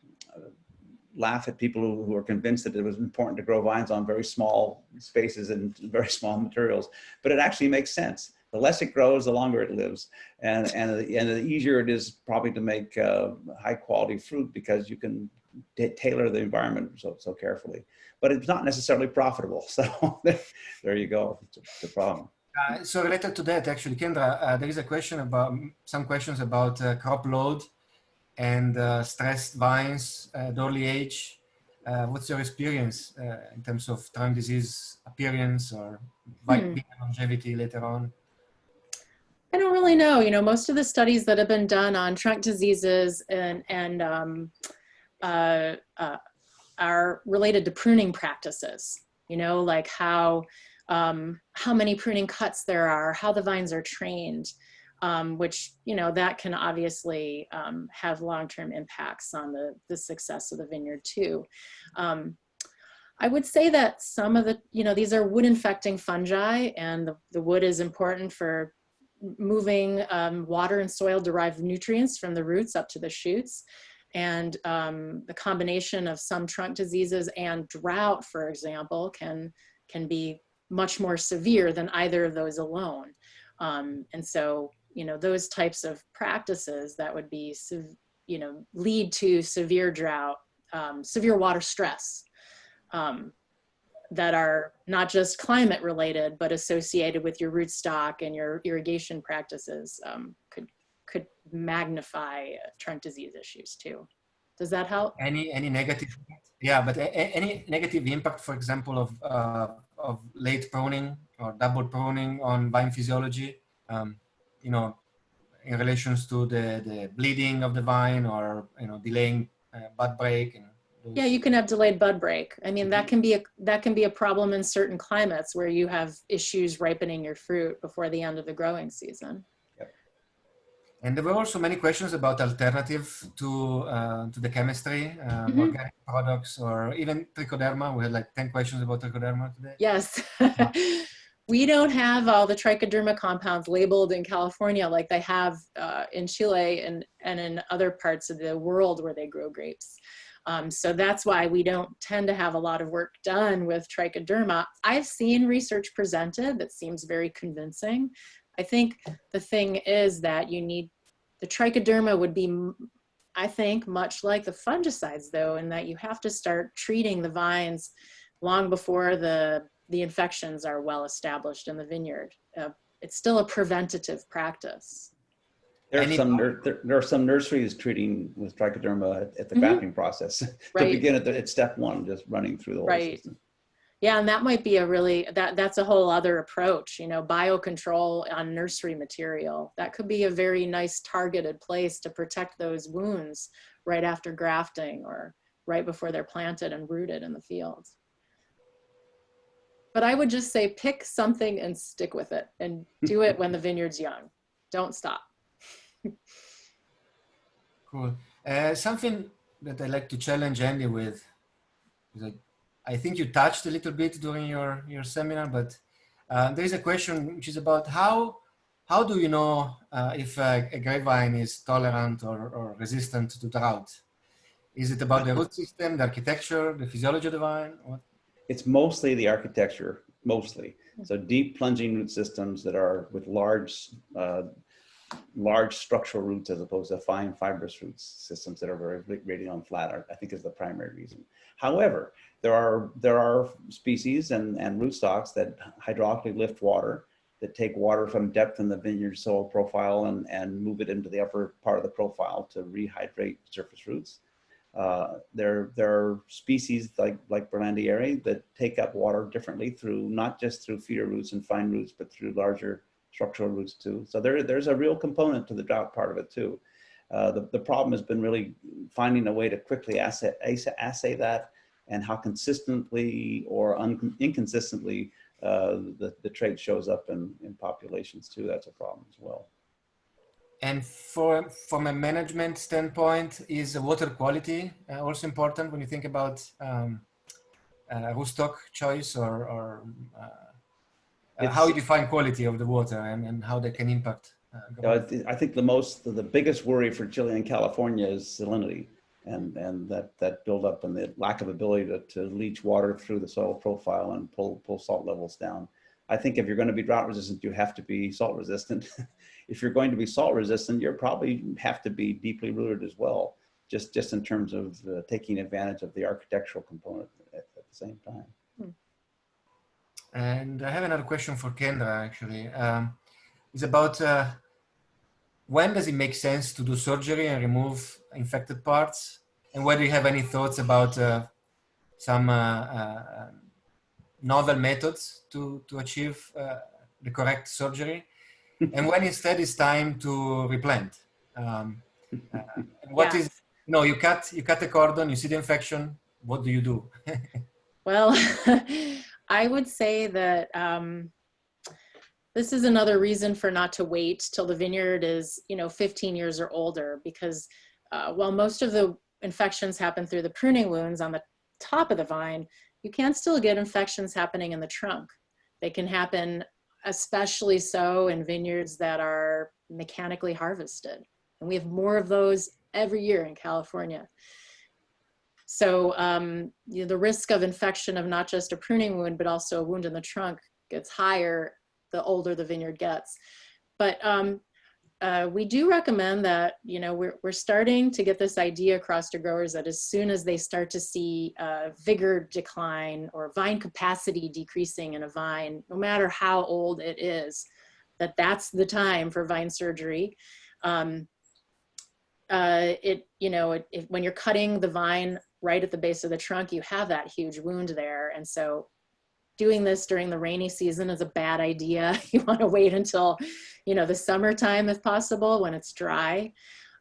laugh at people who are convinced that it was important to grow vines on very small spaces and very small materials, but it actually makes sense. The less it grows, the longer it lives, and the easier it is probably to make high quality fruit, because you can tailor the environment so carefully. But it's not necessarily profitable. So there you go. It's a problem. So related to that, actually, Kendra, there is a question about some questions about crop load and stressed vines at early age. What's your experience in terms of trunk disease appearance or vine longevity later on? I don't really know. You know, most of the studies that have been done on trunk diseases are related to pruning practices. You know, like how many pruning cuts there are, how the vines are trained, which, you know, that can obviously have long-term impacts on the success of the vineyard too. I would say that some of the, you know, these are wood infecting fungi, and the wood is important for moving water and soil derived nutrients from the roots up to the shoots. And the combination of some trunk diseases and drought, for example, can be much more severe than either of those alone. And so, you know, those types of practices that would be, you know, lead to severe drought, severe water stress, that are not just climate related, but associated with your rootstock and your irrigation practices, could magnify trunk disease issues too. Does that help? Any negative? Yeah, but any negative impact, for example, of late pruning or double pruning on vine physiology? You know, in relations to the bleeding of the vine, or, you know, delaying bud break and those. Yeah, you can have delayed bud break. I mean, that can be a problem in certain climates where you have issues ripening your fruit before the end of the growing season. Yep. And there were also many questions about alternative to the chemistry, organic products, or even trichoderma. We had like 10 questions about trichoderma today. Yes. We don't have all the trichoderma compounds labeled in California like they have in Chile and in other parts of the world where they grow grapes. So that's why we don't tend to have a lot of work done with trichoderma. I've seen research presented that seems very convincing. I think the thing is that you need, the trichoderma would be, I think, much like the fungicides though, in that you have to start treating the vines long before the infections are well established in the vineyard. It's still a preventative practice. There are some nurseries treating with trichoderma at the grafting process to begin at step one, just running through the whole system. Yeah, and that might be a really, that's a whole other approach, you know, biocontrol on nursery material. That could be a very nice targeted place to protect those wounds right after grafting or right before they're planted and rooted in the fields. But I would just say pick something and stick with it and do it when the vineyard's young. Don't stop. Cool. Something that I like to challenge Andy with is I think you touched a little bit during your seminar, but there is a question which is about how do you know if a grapevine is tolerant or resistant to drought? Is it about the root system, the architecture, the physiology of the vine? What? It's mostly the architecture, mostly. So deep plunging root systems that are with large structural roots as opposed to fine fibrous root systems that are very radial and flat, I think is the primary reason. However, there are species and rootstocks that hydraulically lift water, that take water from depth in the vineyard soil profile and move it into the upper part of the profile to rehydrate surface roots. There are species like Berlandieri that take up water differently through, not just through feeder roots and fine roots, but through larger structural roots too. So there's a real component to the drought part of it too. The problem has been really finding a way to quickly assay that, and how consistently or inconsistently the trait shows up in populations too. That's a problem as well. And from a management standpoint, is water quality also important when you think about rootstock choice, or how you define quality of the water and how they can impact? I think the biggest worry for Chile and California is salinity, and that buildup and the lack of ability to leach water through the soil profile and pull salt levels down. I think if you're going to be drought resistant, you have to be salt resistant. If you're going to be salt resistant, you probably have to be deeply rooted as well. just in terms of taking advantage of the architectural component at the same time. And I have another question for Kendra, actually. It's about when does it make sense to do surgery and remove infected parts? And whether you have any thoughts about some novel methods to achieve the correct surgery? And when instead it's time to replant? What is, you cut the cordon, you see the infection, what do you do? Well, I would say that this is another reason for not to wait till the vineyard is, 15 years or older, because while most of the infections happen through the pruning wounds on the top of the vine, you can still get infections happening in the trunk. They can happen especially so in vineyards that are mechanically harvested. And we have more of those every year in California. So the risk of infection of not just a pruning wound, but also a wound in the trunk gets higher the older the vineyard gets. But we do recommend that, we're starting to get this idea across to growers that as soon as they start to see vigor decline or vine capacity decreasing in a vine, no matter how old it is, that's the time for vine surgery. When you're cutting the vine right at the base of the trunk, you have that huge wound there. And so doing this during the rainy season is a bad idea. You want to wait until, the summertime if possible, when it's dry.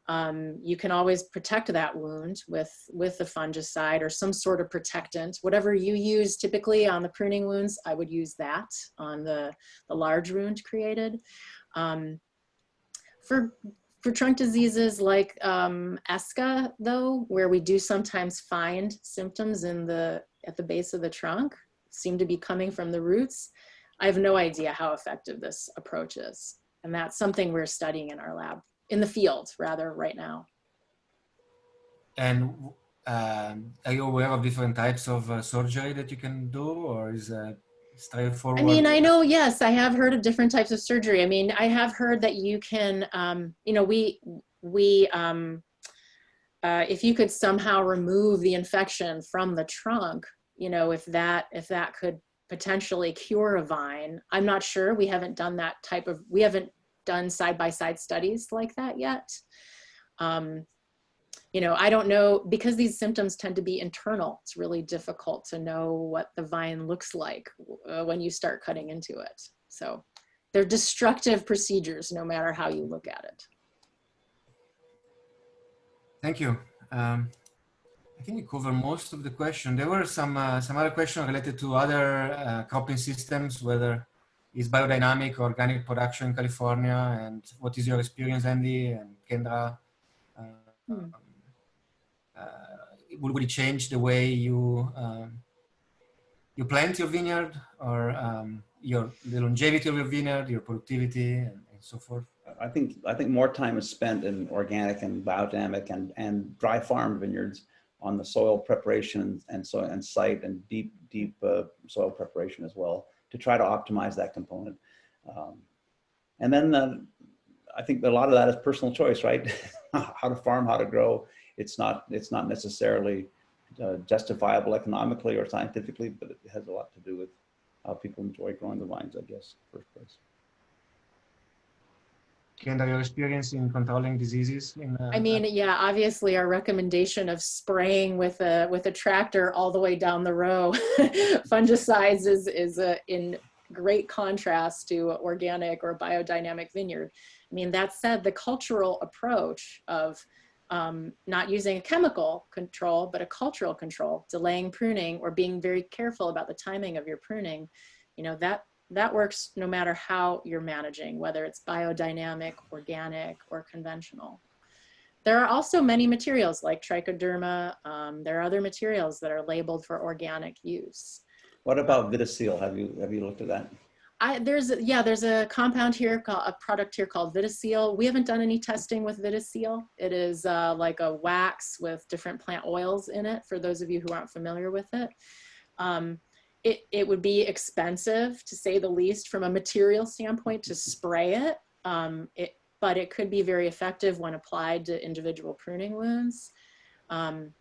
You can always protect that wound with a fungicide or some sort of protectant. Whatever you use typically on the pruning wounds, I would use that on the large wound created. For trunk diseases like ESCA, though, where we do sometimes find symptoms at the base of the trunk, seem to be coming from the roots, I have no idea how effective this approach is. And that's something we're studying in our lab, in the field rather, right now. And are you aware of different types of surgery that you can do, or is it straightforward? I mean, I know, yes, I have heard of different types of surgery. I mean, I have heard that you can, if you could somehow remove the infection from the trunk, if that could potentially cure a vine. I'm not sure. We haven't done we haven't done side-by-side studies like that yet. I don't know, because these symptoms tend to be internal. It's really difficult to know what the vine looks like when you start cutting into it. So they're destructive procedures, no matter how you look at it. Thank you. I think we covered most of the question. There were some other questions related to other cropping systems, whether it's biodynamic or organic production in California, and what is your experience, Andy and Kendra? Would it change the way you plant your vineyard, or the longevity of your vineyard, your productivity, and so forth? I think more time is spent in organic and biodynamic and dry farm vineyards on the soil preparation and site and deep soil preparation as well, to try to optimize that component. And then I think a lot of that is personal choice, right? How to farm, how to grow. It's not necessarily justifiable economically or scientifically, but it has a lot to do with how people enjoy growing the vines, I guess, in the first place. Kendra, your experience in controlling diseases? I mean, yeah, obviously our recommendation of spraying with a tractor all the way down the row fungicides is in great contrast to organic or biodynamic vineyard. I mean, that said, the cultural approach of not using a chemical control, but a cultural control, delaying pruning or being very careful about the timing of your pruning, that works no matter how you're managing, whether it's biodynamic, organic, or conventional. There are also many materials like trichoderma. There are other materials that are labeled for organic use. What about Vitacil? Have you looked at that? There's a compound here, a product here called Vitacil. We haven't done any testing with Vitacil. It is like a wax with different plant oils in it, for those of you who aren't familiar with it. It would be expensive, to say the least, from a material standpoint to spray it, but it could be very effective when applied to individual pruning wounds. That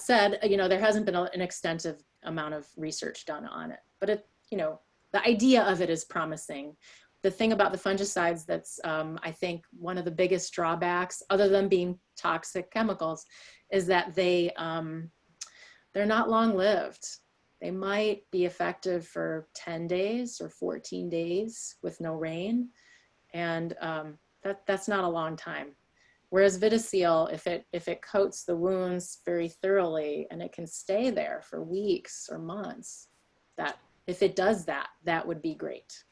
said, you know, there hasn't been an extensive amount of research done on it, but it, you know, the idea of it is promising. The thing about the fungicides that's, I think, one of the biggest drawbacks, other than being toxic chemicals, is that they're not long-lived. They might be effective for 10 days or 14 days with no rain, and that's not a long time. Whereas Vitaseal, if it coats the wounds very thoroughly and it can stay there for weeks or months, that if it does that, that would be great.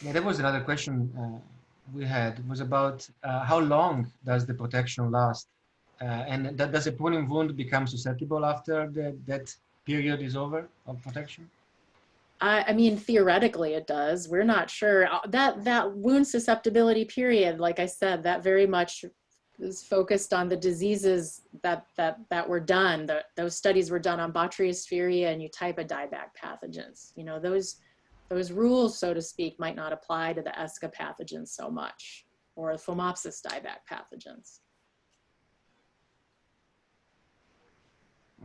Yeah, that was another question we had. It was about how long does the protection last? And does a pruning wound become susceptible after that period is over of protection? I mean, theoretically it does. We're not sure. That wound susceptibility period, like I said, that very much is focused on the diseases that were done. Those studies were done on Bacteriosphaeria and Eutypa dieback pathogens. You know, those rules, so to speak, might not apply to the ESCA pathogens so much, or Phomopsis dieback pathogens.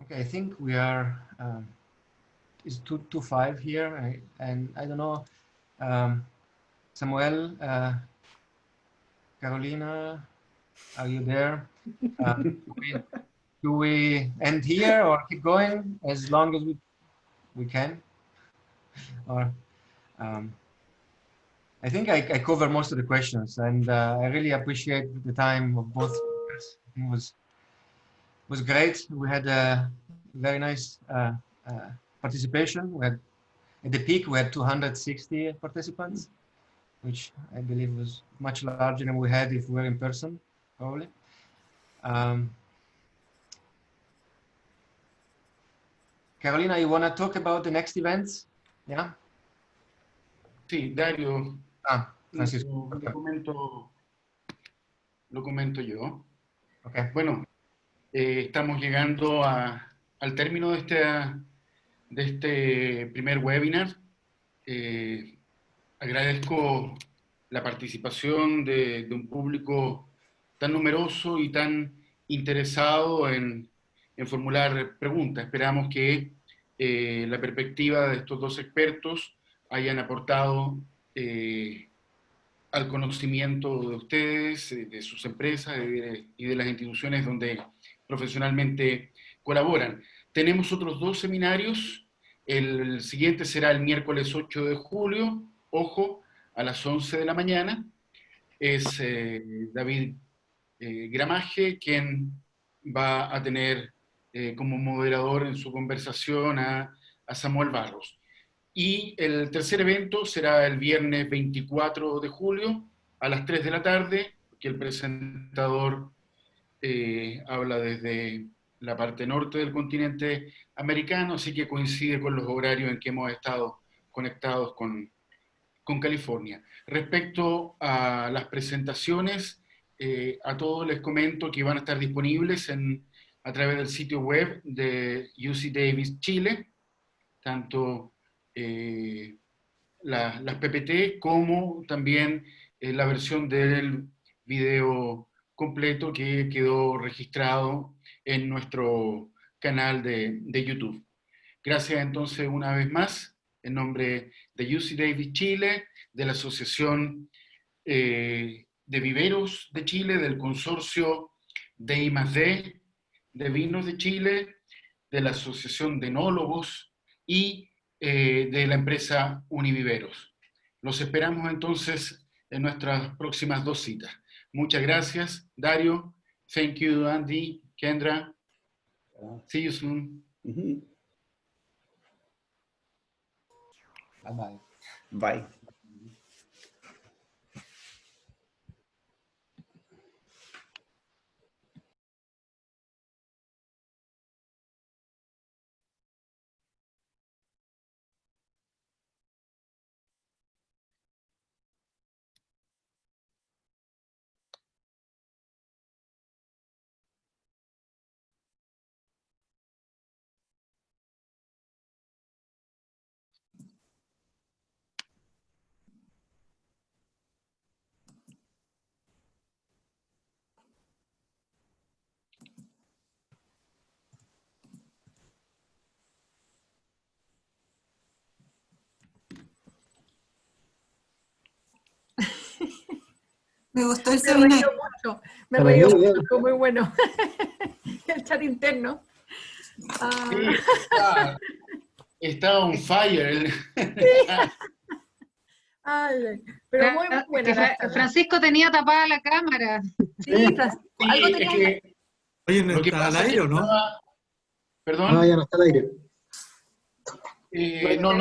Okay, I think we are. Is 225 here, and I don't know, Samuel, Carolina, are you there? Do we end here or keep going as long as we can? Or I think I covered most of the questions, and I really appreciate the time of both speakers. It was great. We had a very nice participation. We had, at the peak, we had 260 participants, which I believe was much larger than we had if we were in person, probably. Carolina, you want to talk about the next events? Yeah. Sí, Dario, Francisco. Lo comento yo. Okay. Bueno, estamos llegando al término de este primer webinar. Agradezco la participación de un público tan numeroso y tan interesado en formular preguntas. Esperamos que la perspectiva de estos dos expertos hayan aportado al conocimiento de ustedes, de sus empresas y de las instituciones donde profesionalmente colaboran. Tenemos otros dos seminarios. El siguiente será el miércoles 8 de julio, ojo, a las 11 de la mañana. Es David Gramaje quien va a tener como moderador en su conversación a Samuel Barros. Y el tercer evento será el viernes 24 de julio a las 3 de la tarde, que el presentador habla desde la parte norte del continente americano, así que coincide con los horarios en que hemos estado conectados con California. Respecto a las presentaciones, a todos les comento que van a estar disponibles a través del sitio web de UC Davis Chile, tanto las PPT como también la versión del video completo que quedó registrado en nuestro canal de YouTube. Gracias entonces una vez más, en nombre de UC Davis Chile, de la Asociación de Viveros de Chile, del consorcio de I+D, de Vinos de Chile, de la Asociación de Enólogos y de la empresa Univiveros. Los esperamos entonces en nuestras próximas dos citas. Muchas gracias, Dario. Thank you, Andy, Kendra. See you soon. Bye-bye. Bye. Me gustó el Me reí seminario. mucho, me reí mucho, fue muy bueno. El chat interno. Sí, está on fire. Ay, pero muy buena la charla. Francisco tenía tapada la cámara. Sí, Francisco, algo Sí, tenías es que Oye, ¿no lo que está al pasa es que aire o no? estaba... No, ¿Perdón? ya no está al aire. No,